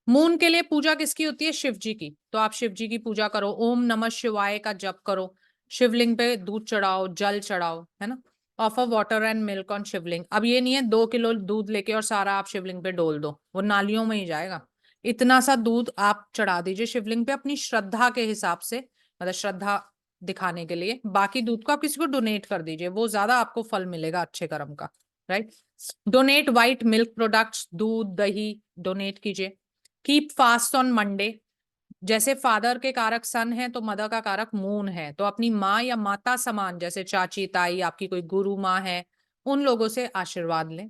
मून के लिए पूजा किसकी होती है, शिव जी की। तो आप शिव जी की पूजा करो, ओम नमः शिवाय का जप करो, शिवलिंग पे दूध चढ़ाओ, जल चढ़ाओ, है ना। Offer water and milk on Shivling. अब ये नहीं है 2 किलो दूध लेके और सारा आप शिवलिंग पे डोल दो, वो नालियों में ही जाएगा। इतना सा दूध आप चढ़ा दीजिए शिवलिंग पे अपनी श्रद्धा के हिसाब से, मतलब श्रद्धा दिखाने के लिए। बाकी दूध को आप किसी को डोनेट कर दीजिए, वो ज्यादा आपको फल मिलेगा अच्छे कर्म का, right. Donate white milk products, दूध दही डोनेट कीजिए। Keep fast on Monday. जैसे फादर के कारक सन है तो मदर का कारक मून है, तो अपनी माँ या माता समान, जैसे चाची ताई, आपकी कोई गुरु माँ है, उन लोगों से आशीर्वाद लें।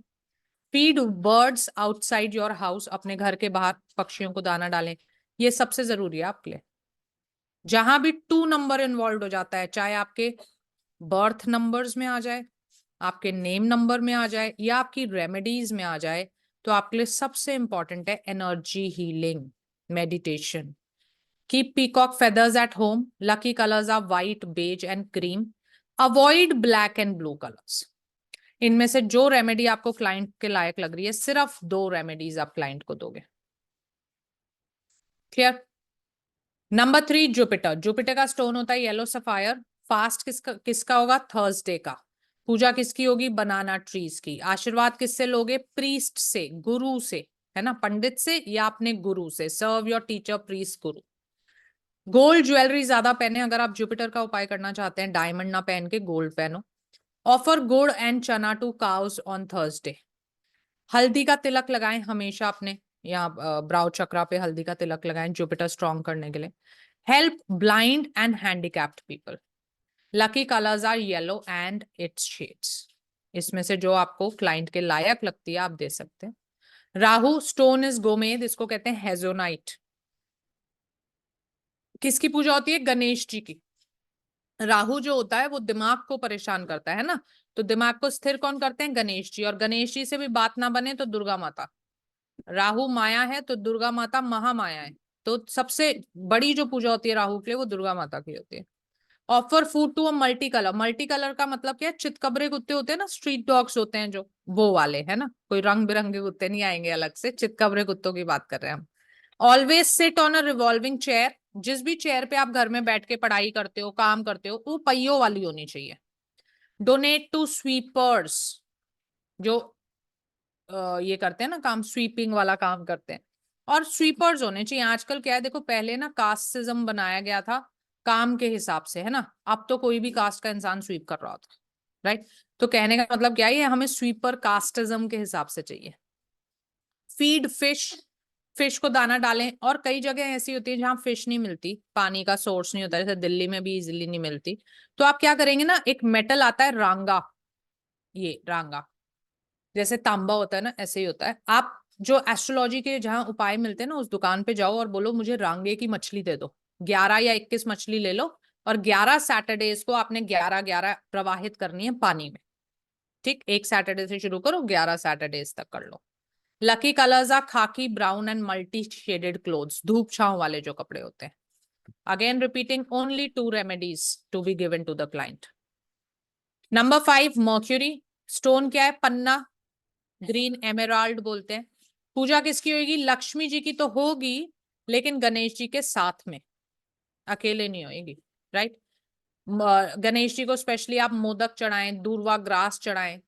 Feed birds outside your house. अपने घर के बाहर पक्षियों को दाना डालें, ये सबसे जरूरी है आपके लिए। जहां भी 2 नंबर इन्वॉल्व हो जाता है, चाहे आपके बर्थ नंबर्स में आ जाए, आपके नेम नंबर में आ जाए, या आपकी रेमेडीज में आ जाए, तो आपके लिए सबसे इंपॉर्टेंट है energy healing, meditation. Keep peacock feathers at home. Lucky colours are white, beige and cream. Avoid black and blue colours. इनमें से जो रेमेडी आपको क्लाइंट के लायक लग रही है, सिर्फ 2 रेमेडीज आप क्लाइंट को दोगे। क्लियर। Number 3, Jupiter. जुपिटर का स्टोन होता है येलो सफायर। फास्ट किसका होगा, थर्सडे का। पूजा किसकी होगी, बनाना ट्रीज की। आशीर्वाद किससे लोगे, प्रीस्ट से, गुरु से, है ना, पंडित से या अपने गुरु से। Serve your teacher, priest, Guru. Gold jewellery ज्यादा पहने, अगर आप जुपिटर का उपाय करना चाहते हैं, डायमंड ना पहन के गोल्ड पहनो। ऑफर गुड़ एंड चना टू काउस ऑन थर्सडे। हल्दी का तिलक लगाएं हमेशा अपने यहाँ ब्राउ चक्रा पे हल्दी का तिलक लगाएं, जुपिटर स्ट्रॉन्ग करने के लिए। Help blind and handicapped people. Lucky colours are yellow and its shades. इसमें से जो आपको क्लाइंट के लायक लगती है आप दे सकते हैं। राहु स्टोन इज गोमेद, इसको कहते हैं हेजोनाइट। किसकी पूजा होती है, गणेश जी की। राहु जो होता है वो दिमाग को परेशान करता है ना, तो दिमाग को स्थिर कौन करते हैं, गणेश जी। और गणेश जी से भी बात ना बने तो दुर्गा माता। राहु माया है तो दुर्गा माता महामाया है, तो सबसे बड़ी जो पूजा होती है राहु के लिए वो दुर्गा माता की होती है। Offer food to a multi colour. Multi colour का मतलब क्या है, चितकबरे कुत्ते होते हैं ना, स्ट्रीट डॉग्स होते हैं जो, वो वाले, है ना। कोई रंग बिरंगे कुत्ते नहीं आएंगे अलग से, चितकबरे कुत्तों की बात कर रहे हैं हम। Always sit on a revolving chair. जिस भी चेयर पे आप घर में बैठ के पढ़ाई करते हो, काम करते हो, वो पहियों वाली होनी चाहिए। डोनेट टू स्वीपर्स, जो ये करते हैं ना काम, स्वीपिंग वाला काम करते हैं, और स्वीपर्स होने चाहिए। आजकल क्या है, देखो पहले ना कास्ट सिस्टम बनाया गया था काम के हिसाब से, है ना, अब तो कोई भी कास्ट का इंसान स्वीप कर रहा होता, राइट। तो कहने का मतलब क्या है, हमें स्वीपर कास्टिज्म के हिसाब से चाहिए। फीड फिश, फिश को दाना डालें। और कई जगह ऐसी होती है जहां फिश नहीं मिलती, पानी का सोर्स नहीं होता, जैसे दिल्ली में भी इजिली नहीं मिलती, तो आप क्या करेंगे ना, एक मेटल आता है रांगा, ये रांगा जैसे तांबा होता है ना, ऐसे ही होता है। आप जो एस्ट्रोलॉजी के जहां उपाय मिलते हैं ना, उस दुकान पे जाओ और बोलो मुझे रांगे की मछली दे दो, 11 या 21 मछली ले लो, और 11 सैटरडेज को आपने 11-11 प्रवाहित करनी है पानी में, ठीक। एक सैटरडे से शुरू करो, 11 सैटरडेज तक कर लो। Lucky colours are khaki, brown and multi shaded clothes, धूप छांव वाले जो कपड़े होते हैं। Again repeating, only 2 remedies to be given to the client. Number 5, Mercury. Stone क्या है, पन्ना, ग्रीन एमेराल्ड बोलते हैं। पूजा किसकी होगी, लक्ष्मी जी की तो होगी, लेकिन गणेश जी के साथ में, अकेले नहीं होगी, राइट। गणेश जी को स्पेशली आप मोदक चढ़ाएं, दूर्वा ग्रास चढ़ाएं।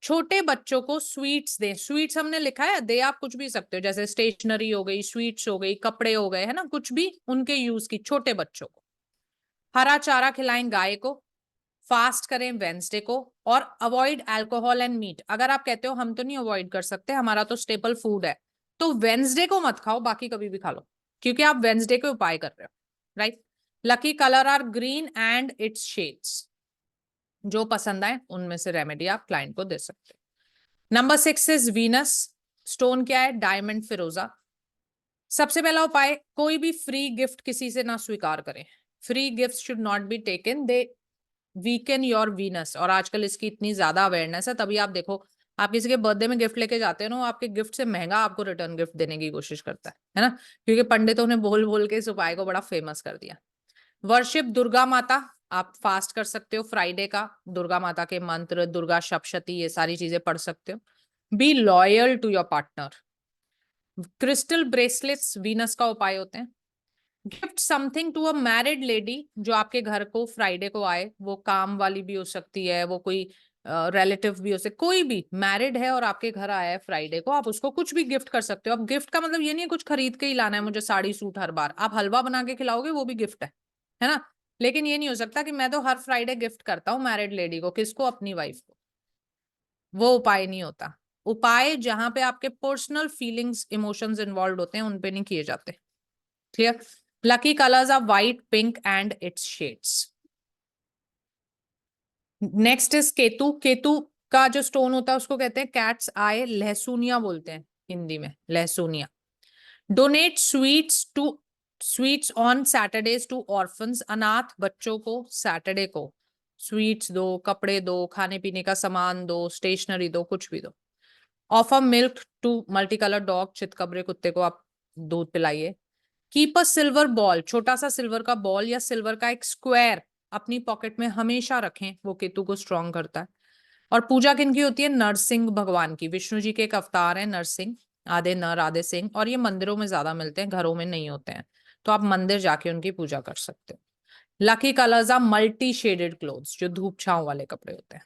छोटे बच्चों को स्वीट्स दें, स्वीट्स हमने लिखा है, दे आप कुछ भी सकते हो, जैसे स्टेशनरी हो गई, स्वीट्स हो गई, कपड़े हो गए, है ना, कुछ भी उनके यूज की, छोटे बच्चों को। हरा चारा खिलाएं गाय को। फास्ट करें वेंसडे को, और अवॉइड अल्कोहल एंड मीट। अगर आप कहते हो हम तो नहीं अवॉइड कर सकते, हमारा तो स्टेपल फूड है, तो वेंसडे को मत खाओ, बाकी कभी भी खा लो, क्योंकि आप वेंसडे के उपाय कर रहे हो, right. Lucky colour are green and its shades, जो पसंद आए उनमें से रेमेडी आप क्लाइंट को दे सकते हो। Number 6 is Venus. स्टोन क्या है, डायमंड फिरोजा। सबसे पहला उपाय, कोई भी फ्री गिफ्ट किसी से ना स्वीकार करें। Free gift should not be taken, they weaken your Venus. और आजकल इसकी इतनी ज्यादा अवेयरनेस है, तभी आप देखो, आप किसी के बर्थडे में गिफ्ट लेके जाते हो ना, वो आपके गिफ्ट से महंगा आपको रिटर्न गिफ्ट देने की कोशिश करता है ना, क्योंकि पंडितों ने बोल बोल के इस उपाय को बड़ा फेमस कर दिया। वर्शिप दुर्गा माता, आप फास्ट कर सकते हो फ्राइडे का, दुर्गा माता के मंत्र, दुर्गा सप्तशती, ये सारी चीजें पढ़ सकते हो। Be loyal to your partner. Crystal bracelets Venus का उपाय होते हैं। Gift something to a married lady, जो आपके घर को फ्राइडे को आए, वो काम वाली भी हो सकती है, वो कोई रिलेटिव भी हो सकती, कोई भी मैरिड है और आपके घर आया है फ्राइडे को, आप उसको कुछ भी गिफ्ट कर सकते हो। अब गिफ्ट का मतलब ये नहीं है कुछ खरीद के ही लाना है, मुझे साड़ी सूट हर बार, आप हलवा बना के खिलाओगे वो भी गिफ्ट है ना। लेकिन ये नहीं हो सकता कि मैं तो हर फ्राइडे गिफ्ट करता हूँ मैरिड लेडी को, किसको, अपनी वाइफ को, वो उपाय नहीं होता। उपाय जहां पे आपके पर्सनल फीलिंग्स इमोशंस इन्वॉल्व होते हैं उन पे नहीं किए जाते, clear. Lucky colours are white, pink and its shades. Next is Ketu. Ketu का जो स्टोन होता है उसको कहते हैं कैट्स आई, लहसुनिया बोलते हैं हिंदी में, लहसुनिया। Donate sweets on Saturdays to orphans. अनाथ बच्चों को सैटरडे को स्वीट्स दो, कपड़े दो, खाने पीने का सामान दो, स्टेशनरी दो, कुछ भी दो। Offer milk to multi colour dog. चितकबरे कुत्ते को आप दूध पिलाइए। कीप अ सिल्वर बॉल, छोटा सा सिल्वर का बॉल या सिल्वर का एक स्क्वायर अपनी पॉकेट में हमेशा रखें, वो केतु को स्ट्रॉन्ग करता है। और पूजा किनकी होती है, नरसिंह भगवान की। विष्णु जी के एक अवतार है नरसिंह, आधे नर आधे सिंह, और ये मंदिरों में ज्यादा मिलते हैं, घरों में नहीं होते हैं, तो आप मंदिर जाके उनकी पूजा कर सकते हो। Lucky colours are multi shaded clothes, जो धूप छांव वाले कपड़े होते हैं।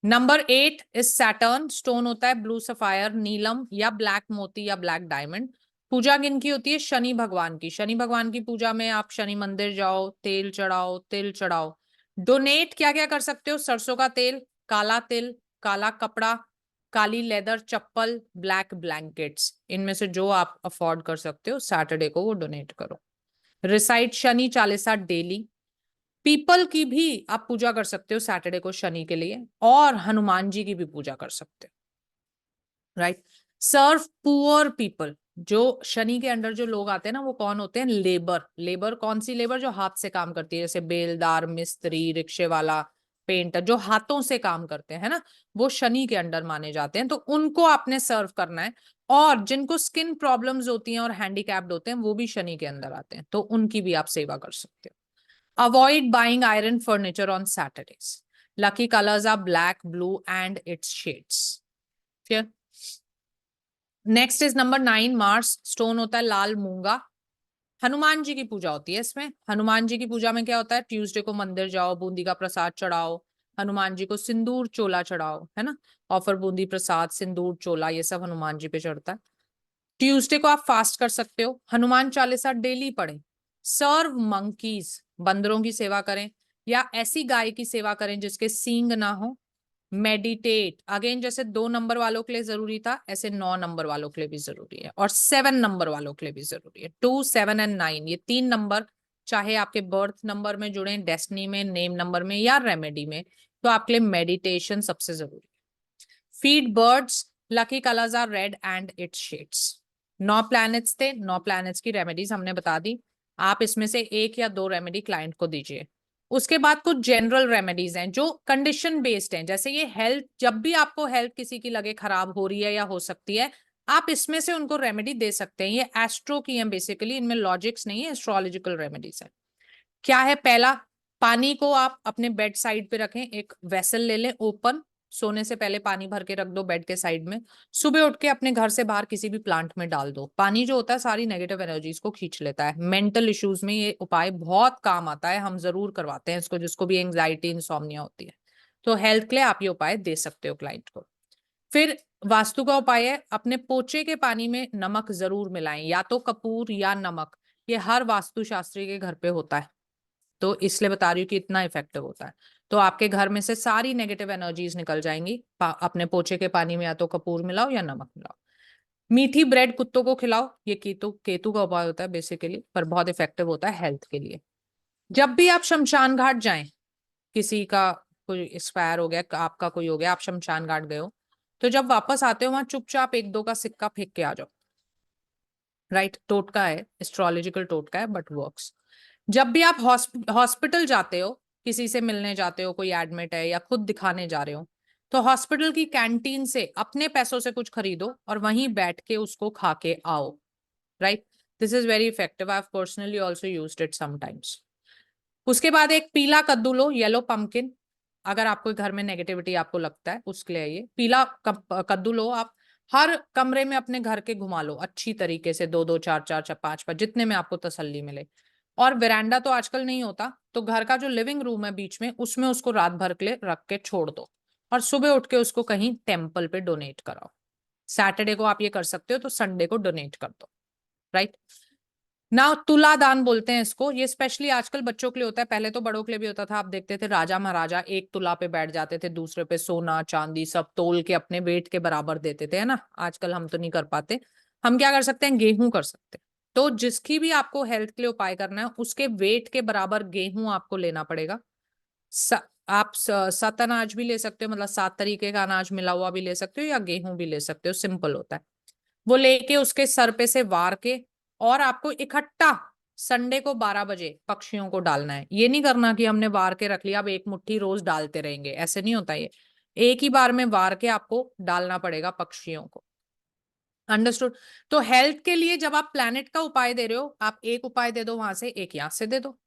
Number 8 is Saturn. स्टोन होता है ब्लू सफायर, नीलम या ब्लैक मोती या ब्लैक डायमंड। पूजा किनकी होती है, शनि भगवान की। शनि भगवान की पूजा में आप शनि मंदिर जाओ, तेल चढ़ाओ, तिल चढ़ाओ। डोनेट क्या क्या कर सकते हो, सरसों का तेल, काला तिल, काला कपड़ा, काली लेदर चप्पल, ब्लैक ब्लैंकेट्स, इनमें से जो आप अफोर्ड कर सकते हो सैटरडे को वो डोनेट करो। Recite Shani Chalisa daily. People की भी आप पूजा कर सकते हो सैटरडे को शनि के लिए, और हनुमान जी की भी पूजा कर सकते हो, राइट। सर्व पुअर पीपल, जो शनि के अंडर जो लोग आते हैं ना, वो कौन होते हैं, लेबर। लेबर कौन सी लेबर, जो हाथ से काम करती है, जैसे बेलदार, मिस्त्री, रिक्शे वाला, पेंटर, जो हाथों से काम करते हैं ना, वो शनि के अंडर माने जाते हैं, तो उनको आपने सर्व करना है। और जिनको स्किन प्रॉब्लम्स होती हैं और हैंडीकैप्ड होते हैं, वो भी शनि के अंदर आते हैं, तो उनकी भी आप सेवा कर सकते हो। Avoid buying iron furniture on Saturdays. Lucky colors are black, blue, and its shades. Clear? Next is number 9, Mars. Stone होता है लाल मूंगा। हनुमान जी की पूजा होती है इसमें। हनुमान जी की पूजा में क्या होता है, ट्यूसडे को मंदिर जाओ, बूंदी का प्रसाद चढ़ाओ, हनुमान जी को सिंदूर चोला चढ़ाओ, है ना, ऑफर बूंदी प्रसाद सिंदूर चोला ये सब हनुमान जी पे चढ़ता है। ट्यूसडे को आप फास्ट कर सकते हो, हनुमान चालीसा डेली पढ़ें, सर्व मंकीज बंदरों की सेवा करें, या ऐसी गाय की सेवा करें जिसके सींग ना हो। मेडिटेट, अगेन जैसे 2 नंबर वालों के लिए जरूरी था, ऐसे 9 नंबर वालों के लिए भी जरूरी है, और 7 नंबर वालों के लिए भी जरूरी है। 2, 7 एंड 9 ये 3 नंबर चाहे आपके बर्थ नंबर में जुड़े, डेस्टिनी में, नेम नंबर में या रेमेडी में, तो आपके लिए मेडिटेशन सबसे जरूरी है। Feed birds, lucky colours are red and its shades. 9 planets थे, 9 प्लैनेट्स की रेमेडीज हमने बता दी। आप इसमें से 1 या 2 रेमेडी क्लाइंट को दीजिए। उसके बाद कुछ जनरल रेमेडीज हैं जो कंडीशन बेस्ड हैं, जैसे ये हेल्थ, जब भी आपको हेल्थ किसी की लगे खराब हो रही है या हो सकती है, आप इसमें से उनको रेमेडी दे सकते हैं। ये एस्ट्रो की है बेसिकली, इनमें लॉजिक्स नहीं है, एस्ट्रोलॉजिकल रेमेडीज है। क्या है, पहला, पानी को आप अपने बेड साइड पे रखें, एक वेसल ले लें ओपन, सोने से पहले पानी भर के रख दो बेड के साइड में। सुबह उठ के अपने घर से बाहर किसी भी प्लांट में डाल दो। पानी जो होता है सारी नेगेटिव एनर्जीज को खींच लेता है। मेंटल इश्यूज में ये उपाय बहुत काम आता है, हम जरूर करवाते हैं इसको, जिसको भी एंग्जाइटी इंसोम्निया होती है। तो हेल्थ के लिए आप ये उपाय दे सकते हो क्लाइंट को। फिर वास्तु का उपाय है, अपने पोछे के पानी में नमक जरूर मिलाएं, या तो कपूर या नमक, ये हर वास्तुशास्त्री के घर पे होता है, तो इसलिए बता रही हूँ कि इतना इफेक्टिव होता है। तो आपके घर में से सारी नेगेटिव एनर्जीज निकल जाएंगी। अपने पोछे के पानी में या तो कपूर मिलाओ या नमक मिलाओ। मीठी ब्रेड कुत्तों को खिलाओ, ये केतु का उपाय होता है बेसिकली, पर बहुत इफेक्टिव होता है हेल्थ के लिए। जब भी आप शमशान घाट जाएं, किसी का कोई एक्सपायर हो गया, आपका कोई हो गया, आप शमशान घाट गए हो, तो जब वापस आते हो वहां चुपचाप 1-2 का सिक्का फेंक के आ जाओ। राइट, टोटका है, एस्ट्रोलॉजिकल टोटका है, बट वर्क्स। जब भी आप हॉस्पिटल जाते हो, किसी से मिलने जाते हो, कोई एडमिट है या खुद दिखाने जा रहे हो, तो हॉस्पिटल की कैंटीन से अपने पैसों से कुछ खरीदो और वहीं बैठ के उसको खा के आओ। Right, this is very effective, I have personally also used it sometimes. उसके बाद एक पीला कद्दू लो, येलो पंपकिन, अगर आपको घर में नेगेटिविटी आपको लगता है उसके लिए ये पीला कद्दू लो। आप हर कमरे में अपने घर के घुमा लो अच्छी तरीके से, 2-2, 4-4, 5-5, जितने में आपको तसल्ली मिले। और वेरांडा तो आजकल नहीं होता, तो घर का जो लिविंग रूम है बीच में, उसमें उसको रात भर के लिए रख के छोड़ दो, और सुबह उठ के उसको कहीं टेम्पल पे डोनेट कराओ। सैटरडे को आप ये कर सकते हो, तो संडे को डोनेट कर दो। राइट ना, तुला दान बोलते हैं इसको, ये स्पेशली आजकल बच्चों के लिए होता है, पहले तो बड़ों के लिए भी होता था। आप देखते थे राजा महाराजा 1 तुला पे बैठ जाते थे, दूसरे पे सोना चांदी सब तोल के अपने वेट के बराबर देते थे, है ना। आजकल हम तो नहीं कर पाते। हम क्या कर सकते हैं, गेहूं कर सकते हैं। तो जिसकी भी आपको हेल्थ के लिए उपाय करना है, उसके वेट के बराबर गेहूं आपको लेना पड़ेगा। आप 7 अनाज भी ले सकते हो, मतलब 7 तरीके का अनाज मिला हुआ भी ले सकते हो, या गेहूं भी ले सकते हो, सिंपल होता है। वो लेके उसके सर पे से वार के, और आपको इकट्ठा संडे को 12 बजे पक्षियों को डालना है। ये नहीं करना कि हमने वार के रख लिया अब एक मुट्ठी रोज डालते रहेंगे, ऐसे नहीं होता। ये एक ही बार में वार के आपको डालना पड़ेगा पक्षियों को। अंडरस्टूड। तो हेल्थ के लिए जब आप प्लैनेट का उपाय दे रहे हो, आप एक उपाय दे दो वहां से, एक यहाँ से दे दो,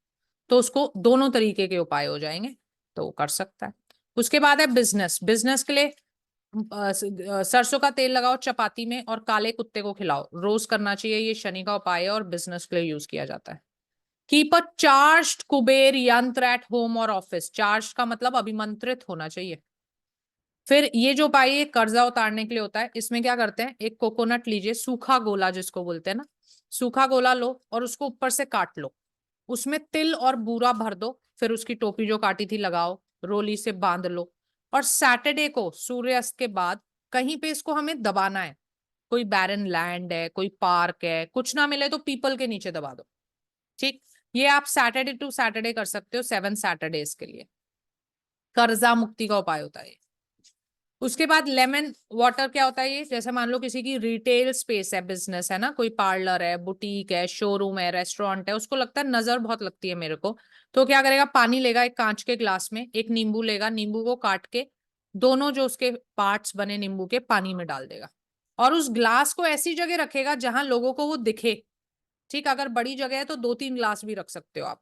तो उसको दोनों तरीके के उपाय हो जाएंगे, तो वो कर सकता है। उसके बाद है बिजनेस। बिजनेस के लिए सरसों का तेल लगाओ चपाती में और काले कुत्ते को खिलाओ, रोज करना चाहिए। ये शनि का उपाय है और बिजनेस के लिए यूज किया जाता है। कीप अ चार्ज्ड कुबेर यंत्र एट होम और ऑफिस। चार्ज का मतलब अभिमंत्रित होना चाहिए। फिर ये जो उपाय है कर्जा उतारने के लिए होता है। इसमें क्या करते हैं, एक कोकोनट लीजिए, सूखा गोला जिसको बोलते हैं ना, सूखा गोला लो और उसको ऊपर से काट लो, उसमें तिल और बूरा भर दो, फिर उसकी टोपी जो काटी थी लगाओ, रोली से बांध लो, और सैटरडे को सूर्यास्त के बाद कहीं पे इसको हमें दबाना है। कोई बैरन लैंड है, कोई पार्क है, कुछ ना मिले तो पीपल के नीचे दबा दो। ठीक, ये आप सैटरडे टू सैटरडे कर सकते हो, 7 सैटरडेज के लिए। कर्जा मुक्ति का उपाय होता है। उसके बाद लेमन वाटर क्या होता है, ये जैसे मान लो किसी की रिटेल स्पेस है, बिजनेस है ना, कोई पार्लर है, बुटीक है, शोरूम है, रेस्टोरेंट है, उसको लगता है नजर बहुत लगती है मेरे को, तो क्या करेगा, पानी लेगा एक कांच के ग्लास में, एक नींबू लेगा, नींबू को काट के दोनों जो उसके पार्ट्स बने नींबू के पानी में डाल देगा, और उस ग्लास को ऐसी जगह रखेगा जहां लोगों को वो दिखे। ठीक, अगर बड़ी जगह है तो 2-3 ग्लास भी रख सकते हो आप।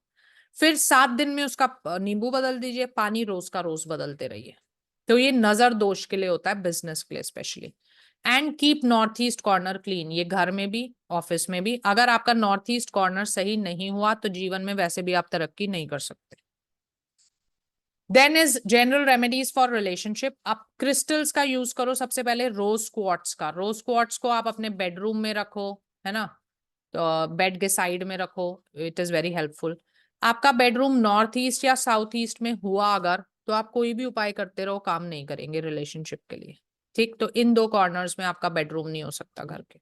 फिर 7 दिन में उसका नींबू बदल दीजिए, पानी रोज का रोज बदलते रहिए। तो ये नजर दोष के लिए होता है, बिजनेस के लिए specially. And keep north east corner clean. ये घर में भी ऑफिस में भी, अगर आपका नॉर्थ ईस्ट कॉर्नर सही नहीं हुआ तो जीवन में वैसे भी आप तरक्की नहीं कर सकते। Then is general remedies for relationship. आप क्रिस्टल्स का यूज करो सबसे पहले, रोज क्वार्ट्स का। रोज क्वार्ट्स को आप अपने बेडरूम में रखो, है ना, तो बेड के साइड में रखो, इट इज वेरी हेल्पफुल। आपका बेडरूम नॉर्थ ईस्ट या साउथ ईस्ट में हुआ अगर, तो आप कोई भी उपाय करते रहो, काम नहीं करेंगे रिलेशनशिप के लिए। ठीक, तो इन दो कॉर्नर्स में आपका बेडरूम नहीं हो सकता घर के।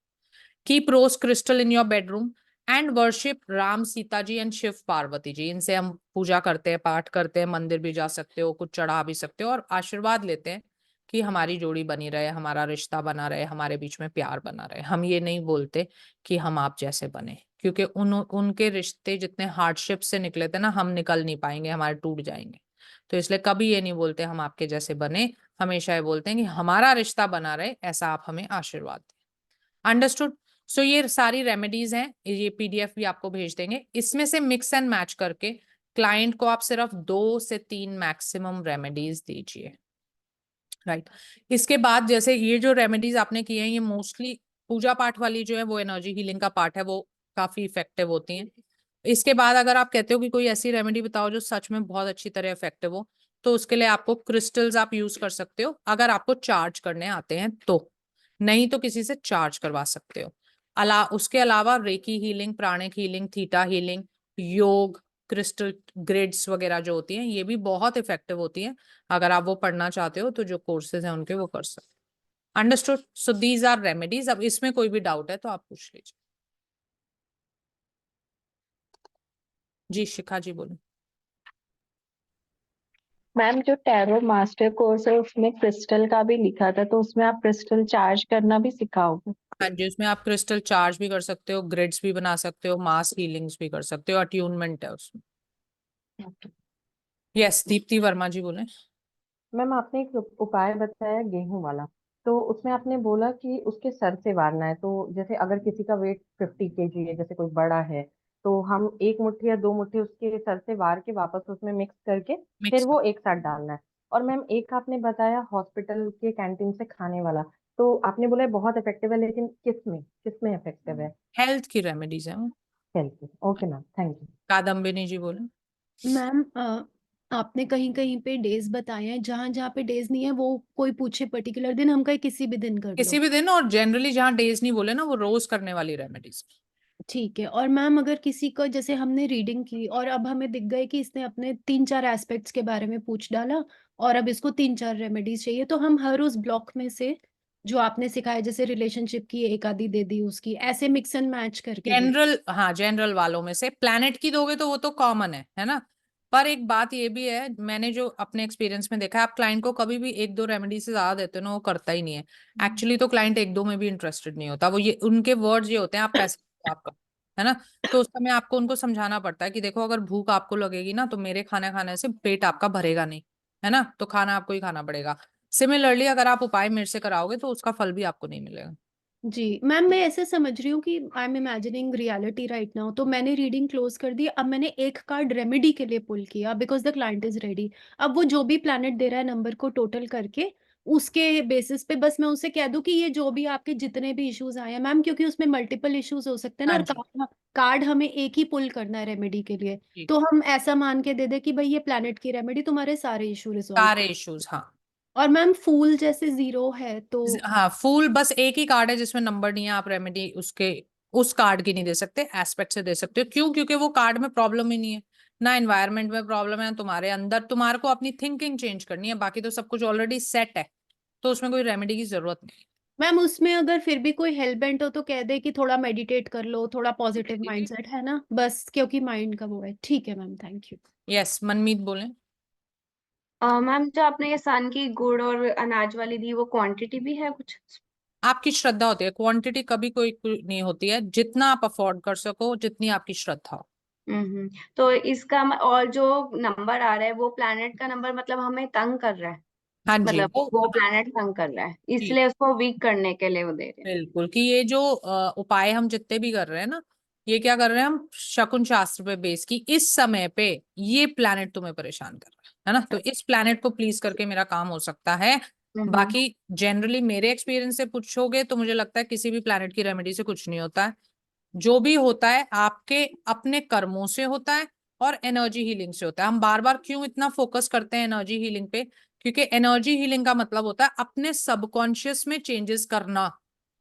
Keep rose crystal in your bedroom and worship Ram Sita ji and Shiv Parvati ji. इनसे हम पूजा करते हैं, पाठ करते हैं, मंदिर भी जा सकते हो, कुछ चढ़ा भी सकते हो, और आशीर्वाद लेते हैं कि हमारी जोड़ी बनी रहे, हमारा रिश्ता बना रहे, हमारे बीच में प्यार बना रहे। हम ये नहीं बोलते कि हम आप जैसे बने, क्योंकि उनके रिश्ते जितने हार्डशिप से निकले थे ना, हम निकल नहीं पाएंगे, हमारे टूट जाएंगे। तो इसलिए कभी ये नहीं बोलते हम आपके जैसे बने, हमेशा ये बोलते हैं कि हमारा रिश्ता बना रहे, ऐसा आप हमें आशीर्वाद दें। अंडरस्टूड? सो ये सारी रेमेडीज हैं, ये पीडीएफ भी आपको भेज देंगे। इसमें से मिक्स एंड मैच करके क्लाइंट को आप सिर्फ 2 से 3 मैक्सिमम रेमेडीज दीजिए, राइट। इसके बाद जैसे ये जो रेमेडीज आपने किए हैं, ये मोस्टली पूजा पाठ वाली जो है वो एनर्जी हीलिंग का पार्ट है, वो काफी इफेक्टिव होती हैं। इसके बाद अगर आप कहते हो कि कोई ऐसी रेमेडी बताओ जो सच में बहुत अच्छी तरह इफेक्टिव हो, तो उसके लिए आपको क्रिस्टल्स आप यूज कर सकते हो, अगर आपको चार्ज करने आते हैं तो, नहीं तो किसी से चार्ज करवा सकते हो। उसके अलावा reiki healing, pranic healing, theta healing, yoga, crystal grids वगैरह जो होती हैं, ये भी बहुत इफेक्टिव होती हैं। अगर आप वो पढ़ना चाहते हो तो जो कोर्सेज हैं उनके वो कर सकते हो। Understood? So these are remedies. अब इसमें कोई भी डाउट है तो आप पूछ लीजिए। जी शिखा जी बोलो। मैम जो टैरो मास्टर कोर्स है उसमें क्रिस्टल का भी लिखा था, तो उसमें आप क्रिस्टल चार्ज करना भी सिखाओगे? हाँ जी, उसमें आप क्रिस्टल चार्ज भी कर सकते हो, ग्रिड्स भी बना सकते हो, मास हीलिंग्स भी कर सकते हो, अट्यूनमेंट है उसमें। यस, दीप्ति वर्मा जी बोले। मैम आपने एक उपाय बताया गेहूं वाला, तो उसमें आपने बोला कि उसके सर से वारना है। तो जैसे अगर किसी का वेट 50 kg है, जैसे कोई बड़ा है, तो हम 1 मुट्ठी या 2 मुट्ठी उसके सर से वार के वापस उसमें मिक्स करके फिर मिक्स। वो एक साथ डालना है। और मैम एक आपने बताया हॉस्पिटल के कैंटीन से खाने वाला, तो आपने बोला है बहुत इफेक्टिव है, लेकिन किस में इफेक्टिव है? हेल्थ की रेमेडीज है वो। Health. Okay ma'am, thank you. Kadambini ji बोले। मैम आपने कहीं कहीं पे डेज बताए हैं, जहां जहाँ पे डेज नहीं है वो कोई पूछे पर्टिकुलर दिन, हम कहीं किसी भी दिन कर किसी लो? भी दिन, और जनरली जहाँ डेज नहीं बोले ना, वो रोज करने वाली रेमेडीज। ठीक है। और मैम अगर किसी को, जैसे हमने रीडिंग की और अब हमें दिख गए कि इसने अपने 3-4 एस्पेक्ट्स के बारे में पूछ डाला और अब इसको 3-4 रेमेडीज चाहिए, तो हम हर उस ब्लॉक में से जो आपने सिखाया, जैसे रिलेशनशिप की एक आधी दे दी, उसकी ऐसे मिक्स एंड मैच करके दे। जनरल, हाँ, जनरल वालों में से प्लैनेट की दोगे तो वो तो कॉमन है ना। पर एक बात ये भी है, मैंने जो अपने एक्सपीरियंस में देखा है, आप क्लाइंट को कभी भी 1-2 रेमेडी से ज्यादा देते हो ना, वो करता ही नहीं है। एक्चुअली तो क्लाइंट 1-2 में भी इंटरेस्टेड नहीं होता, वो ये उनके वर्ड्स ये होते हैं, आप पैसे आपका, है ना। तो उस समय आपको उनको समझाना पड़ता है कि देखो, अगर भूख आपको लगेगी ना, तो मेरे खाना खाने से पेट आपका भरेगा नहीं, है ना, तो खाना आपको ही खाना पड़ेगा। सिमिलरली अगर आप उपाय मेरे से कराओगे तो उसका फल भी आपको नहीं मिलेगा। जी मैम, मैं ऐसे समझ रही हूँ कि I am imagining reality right now. तो मैंने रीडिंग क्लोज कर दी, अब मैंने एक कार्ड रेमेडी के लिए पुल किया because the client is ready. अब वो जो भी प्लैनेट दे रहा है नंबर को टोटल करके, उसके बेसिस पे बस मैं उसे कह दूं कि ये जो भी आपके जितने भी इश्यूज आए हैं मैम, क्योंकि उसमें मल्टीपल इश्यूज हो सकते हैं ना, हाँ और जी। कार्ड हमें एक ही पुल करना है रेमेडी के लिए। जी। तो हम ऐसा मान के दे दे कि भाई ये प्लैनेट की रेमेडी तुम्हारे सारे इशू रिजॉल्व। सारे इश्यूज, हाँ। और मैम फूल जैसे 0 है तो? हाँ, फूल बस एक ही कार्ड है जिसमें नंबर नहीं है, आप रेमेडी उसके उस कार्ड की नहीं दे सकते, एस्पेक्ट से दे सकते हो। क्यों? क्योंकि वो कार्ड में प्रॉब्लम ही नहीं है ना, एनवायरनमेंट में प्रॉब्लम है, तुम्हारे अंदर तुम्हारे को अपनी थिंकिंग चेंज करनी है, बाकी तो सब कुछ ऑलरेडी सेट है, तो उसमें कोई रेमेडी की जरूरत नहीं। मैम उसमें अगर फिर भी कोई हेल्पेंट हो तो कह दे कि थोड़ा मेडिटेट कर लो, थोड़ा पॉजिटिव माइंडसेट है ना, बस क्योंकि माइंड का वो है। ठीक है मैम, थैंक यू। यस, मनमीत बोले। मैम जो आपने ये सन की गुड़ और अनाज वाली दी, वो क्वांटिटी भी है कुछ? आपकी श्रद्धा होती है, क्वांटिटी कभी कोई नहीं होती है, जितना आप अफोर्ड कर सको, जितनी आपकी श्रद्धा हो। तो इसका और जो नंबर आ रहा है वो प्लैनेट का नंबर, मतलब हमें तंग कर रहा है, हाँ जी, मतलब वो प्लैनेट तंग कर रहा है, जी, इसलिए उसको वीक करने के लिए वो दे रहे हैं। बिल्कुल, कि ये जो उपाय हम जितने भी कर रहे हैं ना, ये क्या कर रहे हैं हम, शकुन शास्त्र पे बेस की, इस समय पे ये प्लैनेट तुम्हें परेशान कर रहा है ना, तो इस प्लैनेट को प्लीज करके मेरा काम हो सकता है, बाकी जनरली मेरे एक्सपीरियंस से पूछोगे तो मुझे लगता है किसी भी प्लैनेट की रेमेडी से कुछ नहीं होता है। जो भी होता है आपके अपने कर्मों से होता है और एनर्जी हीलिंग से होता है। हम बार बार क्यों इतना फोकस करते हैं एनर्जी हीलिंग पे? क्योंकि एनर्जी हीलिंग का मतलब होता है अपने सबकॉन्शियस में चेंजेस करना,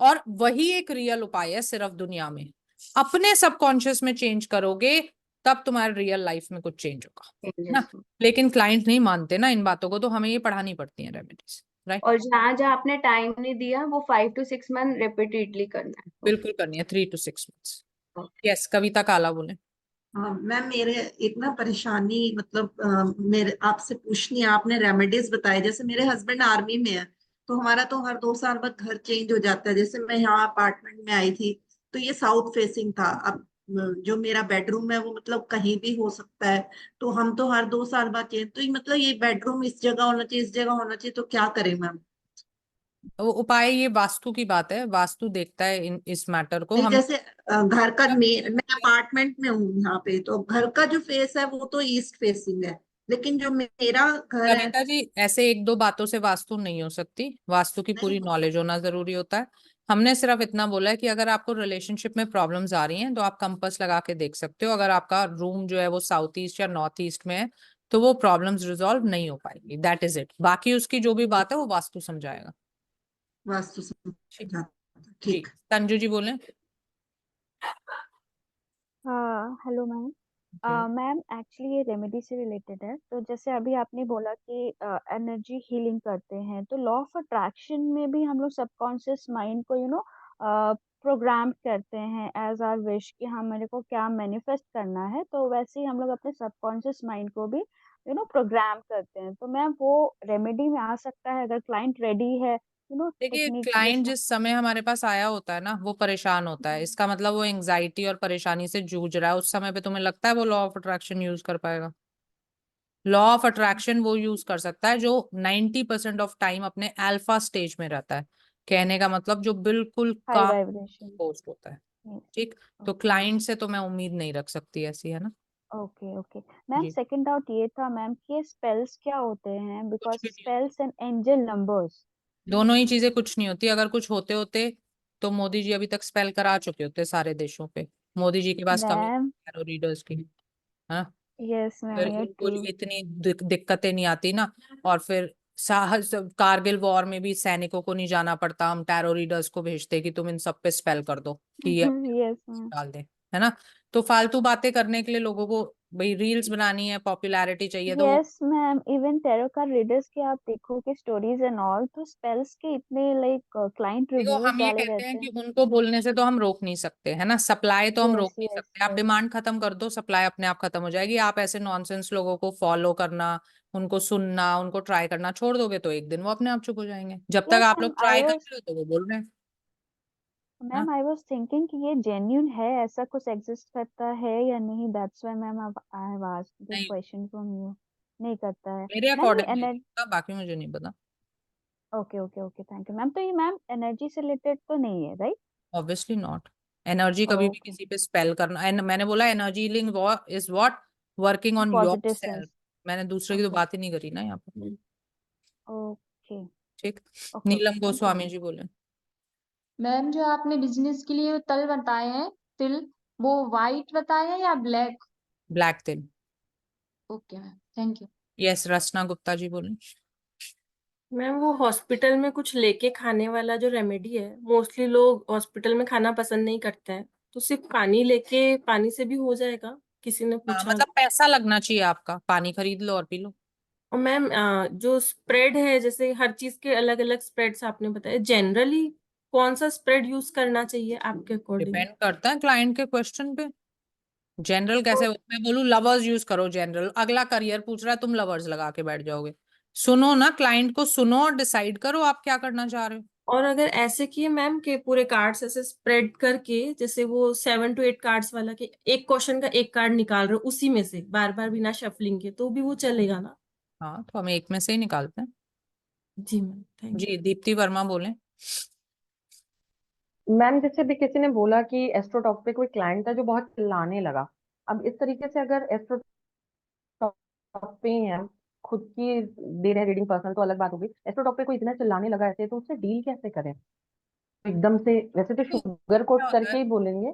और वही एक रियल उपाय है सिर्फ दुनिया में। अपने सबकॉन्शियस में चेंज करोगे तब तुम्हारे रियल लाइफ में कुछ चेंज होगा ना। लेकिन क्लाइंट नहीं मानते ना इन बातों को, तो हमें ये पढ़ानी पड़ती है रेमेडीज, राइट। और जहाँ जहाँ आपने टाइम नहीं दिया वो 5 to 6 मंथ रिपीटेडली करना है। बिल्कुल करनी है 3 to 6 months। यस, कविता काला बोले। हाँ मैम, मेरे एक ना परेशानी मतलब मेरे आपसे पूछनी है। आपने रेमेडीज बताए, जैसे मेरे हस्बैंड आर्मी में है, तो हमारा तो हर 2 साल बाद घर चेंज हो जाता है। जैसे मैं यहाँ अपार्टमेंट में आई थी तो ये साउथ फेसिंग था। अब जो मेरा बेडरूम है वो मतलब कहीं भी हो सकता है, तो हम तो हर 2 साल बाद चेंज, तो ये मतलब ये बेडरूम इस जगह होना चाहिए, इस जगह होना चाहिए, तो क्या करें मैम? वो उपाय, ये वास्तु की बात है, वास्तु देखता है इस मैटर को। नहीं, हम जैसे घर का मैं अपार्टमेंट में हूँ यहाँ पे, तो घर का जो फेस है वो तो ईस्ट फेसिंग है, लेकिन जो मेरा घर है। कविता जी, ऐसे एक दो बातों से वास्तु नहीं हो सकती, वास्तु की पूरी नॉलेज होना जरूरी होता है। हमने सिर्फ इतना बोला है कि अगर आपको रिलेशनशिप में प्रॉब्लम्स आ रही हैं तो आप कंपास लगा के देख सकते हो। अगर आपका रूम जो है वो साउथ ईस्ट या नॉर्थ ईस्ट में है तो वो प्रॉब्लम्स रिजॉल्व नहीं हो पाएगी, दैट इज इट। बाकी उसकी जो भी बात है वो वास्तु समझाएगा। वास्तु ठीक समझा। जी, ठीक। संजू जी बोले। हाँ, हेलो मैम। मैम एक्चुअली ये रेमेडी से रिलेटेड है। तो जैसे अभी आपने बोला कि एनर्जी हीलिंग करते हैं, तो लॉ ऑफ अट्रैक्शन में भी हम लोग सबकॉन्शियस माइंड को प्रोग्राम करते हैं एज आर विश कि हाँ मेरे को क्या मैनिफेस्ट करना है। तो वैसे ही हम लोग अपने सबकॉन्शियस माइंड को भी प्रोग्राम करते हैं। तो मैम वो रेमेडी में आ सकता है अगर क्लाइंट रेडी है देखिए, टेक्निक क्लाइंट जैसा। जिस समय हमारे पास आया होता है ना, वो परेशान होता है, इसका मतलब वो एंजाइटी और परेशानी से जूझ रहा है। उस समय पे तुम्हें लगता है वो लॉ ऑफ अट्रैक्शन यूज कर पाएगा? लॉ ऑफ अट्रैक्शन वो यूज कर सकता है जो 90% ऑफ टाइम अपने अल्फा स्टेज में रहता है। कहने का मतलब जो बिल्कुल हाई काम वाइब्रेशन। पोस्ट होता है। ठीक, तो क्लाइंट से तो मैं उम्मीद नहीं रख सकती ऐसी, है ना। ओके ओके मैम, जी, सेकंड डाउट ये था मैम कि ये स्पेल्स क्या होते हैं, कुछ बिकॉज भी नहीं, स्पेल्स एंड एंजल नंबर्स। दोनों ही चीजें कुछ नहीं होती। अगर कुछ होते होते तो मोदी जी अभी तक स्पेल करा चुके होते सारे देशों पे। मोदी जी के पास कमी मैम है रीडर्स की, है। यस फिर मैम यू इनको ट्रू। इतनी दिक्कतें नहीं आती ना। और फिर साहस, कारगिल वॉर में भी सैनिकों को नहीं जाना पड़ता, हम टैरो रीडर्स को भेजते कि तुम इन सब पे स्पेल कर दो कि ये यस मैम। डाल दे, है ना। तो फालतू बातें करने के लिए लोगों को भाई रील्स बनानी है, पॉपुलैरिटी चाहिए, तो yes ma'am, even tarot card readers के आप देखोगे स्टोरीज एंड ऑल, तो स्पेल्स के इतने लाइक क्लाइंट देखो रिव्यूज हम ये डाले कहते हैं रहते कि हैं। उनको बोलने से तो हम रोक नहीं सकते, है ना। सप्लाई तो हम रोक यस नहीं यस सकते। आप यस। डिमांड खत्म कर दो, सप्लाई अपने आप खत्म हो जाएगी। आप ऐसे नॉनसेंस लोगों को फॉलो करना, उनको सुनना, उनको ट्राई करना छोड़ दोगे तो एक दिन वो अपने आप चुप हो जाएंगे। जब तक यस आप मैम, लोग ट्राई कर रहे हो तो वो बोल रहे हैं। हाँ, मैम आई वाज थिंकिंग कि ये जेन्युइन है, ऐसा कुछ एग्जिस्ट करता है या नहीं, that's why ma'am I have asked this नहीं, क्वेश्चन फ्रॉम यू। नहीं करता है मेरे मैम ये अकॉर्डिंग नहीं एनर्जी। होता, बाकी मुझे नहीं पता। Okay okay okay, thank you ma'am. तो ये मैम एनर्जी से रिलेटेड तो नहीं है, राइट? Obviously not. एनर्जी कभी भी ओके। किसी पे स्पेल करना, एंड मैंने बोला energy healing is what, working on your positive self. Sense. मैंने दूसरे की तो ओके बात ही नहीं करी ना यहाँ पर। ओके ठीक, okay okay, Neelam thank you Goswami ma'am. Ji बोले। मैम जो आपने बिजनेस के लिए तल बताए हैं, तिल, वो वाइट बताए हैं या ब्लैक? ब्लैक तिल। Okay ma'am, thank you. Yes, Rachna Gupta ji बोले। मैम वो हॉस्पिटल में कुछ लेके खाने वाला जो रेमेडी है, मोस्टली लोग हॉस्पिटल में खाना पसंद नहीं करते हैं, तो सिर्फ पानी लेके, पानी से भी हो जाएगा? किसी ने हाँ, पूछा। मतलब पैसा लगना चाहिए आपका, पानी खरीद लो और पी लो। और मैम जो स्प्रेड है, जैसे हर चीज के अलग अलग स्प्रेड्स आपने बताया, जनरली कौन सा स्प्रेड यूज करना चाहिए आपके अकॉर्डिंग? डिपेंड करता है क्लाइंट के क्वेश्चन पे। जनरल कैसे, मैं बोलूं लवर्स यूज करो जनरल, अगला करियर पूछ रहा है तुम लवर्स लगा के बैठ जाओगे। सुनो ना, क्लाइंट को सुनो और डिसाइड करो आप क्या करना चाह रहे हो। और अगर ऐसे किए मैम के पूरे कार्ड्स ऐसे स्प्रेड करके, जैसे वो 7 to 8 कार्ड्स वाला, कि एक क्वेश्चन का एक कार्ड निकाल रहे हो उसी में से बार बार बिना शफलिंग के, तो भी वो चलेगा ना? हाँ, तो हम एक में से ही निकालते हैं। जी मैम, थैंक जी, दीप्ति वर्मा बोले। मैम जैसे भी किसी ने बोला कि एस्ट्रोटॉक पे कोई क्लाइंट था जो बहुत चिल्लाने लगा। अब इस तरीके से अगर एस्ट्रोटॉक पे ही है, खुद की दे रहे हैं रीडिंग पर्सनल तो अलग बात होगी, एस्ट्रोटॉक पे कोई इतना चिल्लाने लगा ऐसे, तो उससे डील कैसे करें एकदम से? वैसे तो शुगर कोट क्या होता करके है, ही बोलेंगे।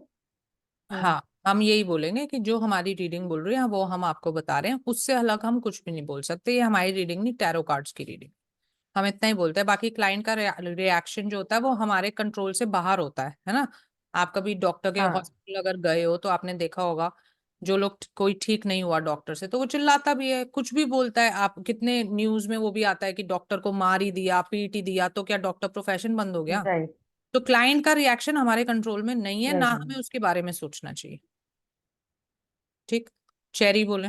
हाँ हम यही बोलेंगे कि जो हमारी रीडिंग बोल रही है वो हम आपको बता रहे हैं, उससे अलग हम कुछ भी नहीं बोल सकते। ये हमारी रीडिंग नहीं, टैरो कार्ड्स की रीडिंग, हम इतना ही बोलते हैं। बाकी क्लाइंट का रिएक्शन जो होता है वो हमारे कंट्रोल से बाहर होता है ना। आप कभी डॉक्टर के हाँ हॉस्पिटल अगर गए हो तो आपने देखा होगा, जो लोग कोई ठीक नहीं हुआ डॉक्टर से तो वो चिल्लाता भी है, कुछ भी बोलता है। आप कितने न्यूज में वो भी आता है कि डॉक्टर को मार ही दिया, पीट ही दिया, तो क्या डॉक्टर प्रोफेशन बंद हो गया? राइट तो क्लाइंट का रिएक्शन हमारे कंट्रोल में नहीं है, ना राइट हमें उसके बारे में सोचना चाहिए। ठीक, चेरी बोले।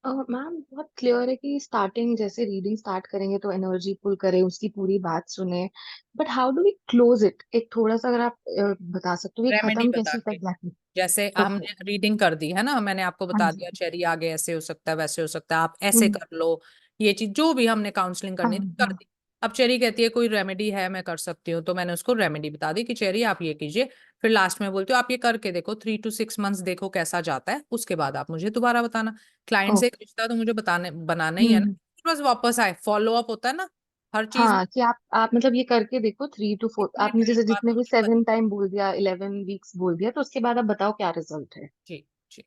मैम बहुत क्लियर है कि स्टार्टिंग जैसे रीडिंग स्टार्ट करेंगे तो एनर्जी पुल करें, उसकी पूरी बात सुने, but how do we close it? एक थोड़ा सा अगर आप बता सकते हो कि रेमेडी खत्म बता कैसे होता है के, एग्जैक्टली? जैसे ओके। हमने रीडिंग कर दी है ना, मैंने आपको हाँ बता जी। दिया चेरी आगे ऐसे हो सकता है, वैसे हो सकता है, आप ऐसे हम्म। कर लो, ये चीज जो भी हमने काउंसलिंग हाँ करनी थी कर हाँ। दी। अब चेरी कहती है कोई रेमेडी है मैं कर सकती हूँ, तो मैंने उसको रेमेडी बता दी कि चेरी आप ये कीजिए। फिर लास्ट में बोलती हूँ आप ये करके देखो, 3 to 6 months देखो कैसा जाता है, उसके बाद आप मुझे दोबारा बताना। क्लाइंट से एक ओके। रिश्ता तो मुझे बताने बनाना ही है ना, हम्म। बस वापस आए, फॉलो अप होता है ना हर चीज में। हाँ कि आप मतलब ये करके देखो 3 to 4, कितने आपने टाइम जैसे बाद जितने भी मुझे 7 टाइम बोल दिया, 11 वीक्स बोल दिया, तो उसके बाद आप बताओ क्या रिजल्ट है। जी जी।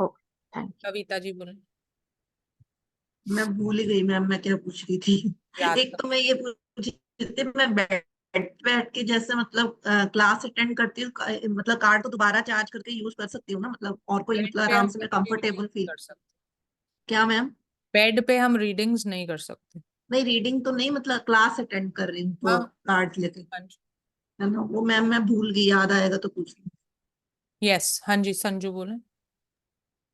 ओके, थैंक कविता जी बोले। मैं भूल ही गई मैम, मैं क्या पूछ रही थी। याद एक तो मैं ये पूछ रही थी, मैं बैठ के जैसे मतलब क्लास अटेंड करती हूँ, मतलब कार्ड को दोबारा चार्ज करके यूज कर सकती हूँ ना, मतलब और कोई बेड मतलब पे हम आराम से मैं रीडिंग कंफर्टेबल नहीं फील। कर सकते, क्या मैम? बेड पे हम रीडिंग्स नहीं कर सकते। नहीं रीडिंग तो नहीं, मतलब क्लास अटेंड कर रही हूँ तो हाँ कार्ड लेके, हाँ जी। है ना? वो मैम मैं भूल गई, याद आएगा तो पूछ लूँ। यस हाँ जी, संजू बोले।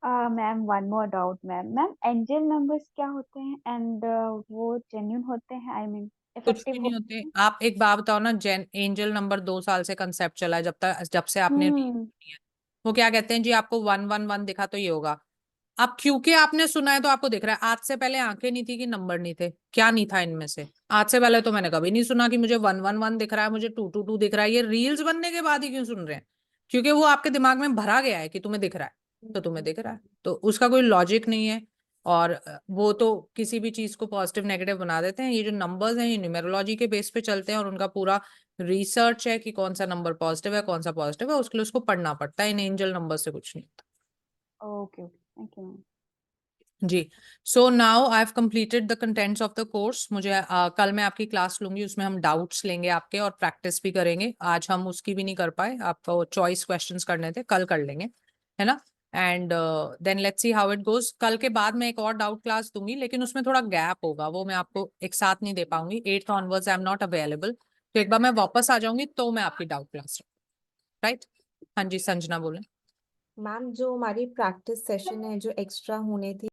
Ma'am one more doubt ma'am, angel numbers क्या होते हैं एंड वो जेन्युइन होते हैं, आई मीन कुछ भी इफेक्टिव नहीं होते होते। हैं? आप एक बात बताओ ना, जेन एंजल नंबर 2 साल से कंसेप्ट चला है, जब से आपने read हम्म। किया है। वो क्या कहते हैं जी, आपको 111 दिखा तो ये होगा। अब क्योंकि आपने सुना है तो आपको दिख रहा है। आज से पहले आंखें नहीं थी कि नंबर नहीं थे, क्या नहीं था इनमें से? आज से पहले तो मैंने कभी नहीं सुना कि मुझे 111 दिख रहा है, मुझे 222 दिख रहा है। ये रील्स बनने के बाद ही क्यों सुन रहे हैं? क्योंकि वो आपके दिमाग में भरा गया है कि तुम्हें दिख रहा है तो तुम्हें दिख रहा है, तो उसका कोई लॉजिक नहीं है। और वो तो किसी भी चीज को पॉजिटिव नेगेटिव बना देते हैं। ये जो नंबर्स हैं ये न्यूमेरोलॉजी के बेस पे चलते हैं, और उनका पूरा रिसर्च है कि कौन सा नंबर पॉजिटिव है कौन सा पॉजिटिव है, उसके लिए उसको पढ़ना पड़ता है। इन एंजल नंबर से कुछ नहीं होता। Okay okay, thank you ma'am. जी। So now I have completed the contents of the course. मुझे कल मैं आपकी क्लास लूंगी, उसमें हम डाउट्स लेंगे आपके और प्रैक्टिस भी करेंगे। आज हम उसकी भी नहीं कर पाए, आपको चॉइस क्वेश्चंस करने थे, कल कर लेंगे, है ना। And then let's see how it goes. कल के बाद मैं एक और डाउट क्लास दूंगी, लेकिन उसमें थोड़ा गैप होगा, वो मैं आपको एक साथ नहीं दे पाऊंगी। 8th onwards I am not available, तो एक बार मैं वापस आ जाऊंगी तो मैं आपकी डाउट क्लास, राइट। हाँ जी, संजना बोले। मैम जो हमारी प्रैक्टिस सेशन है जो एक्स्ट्रा होने थे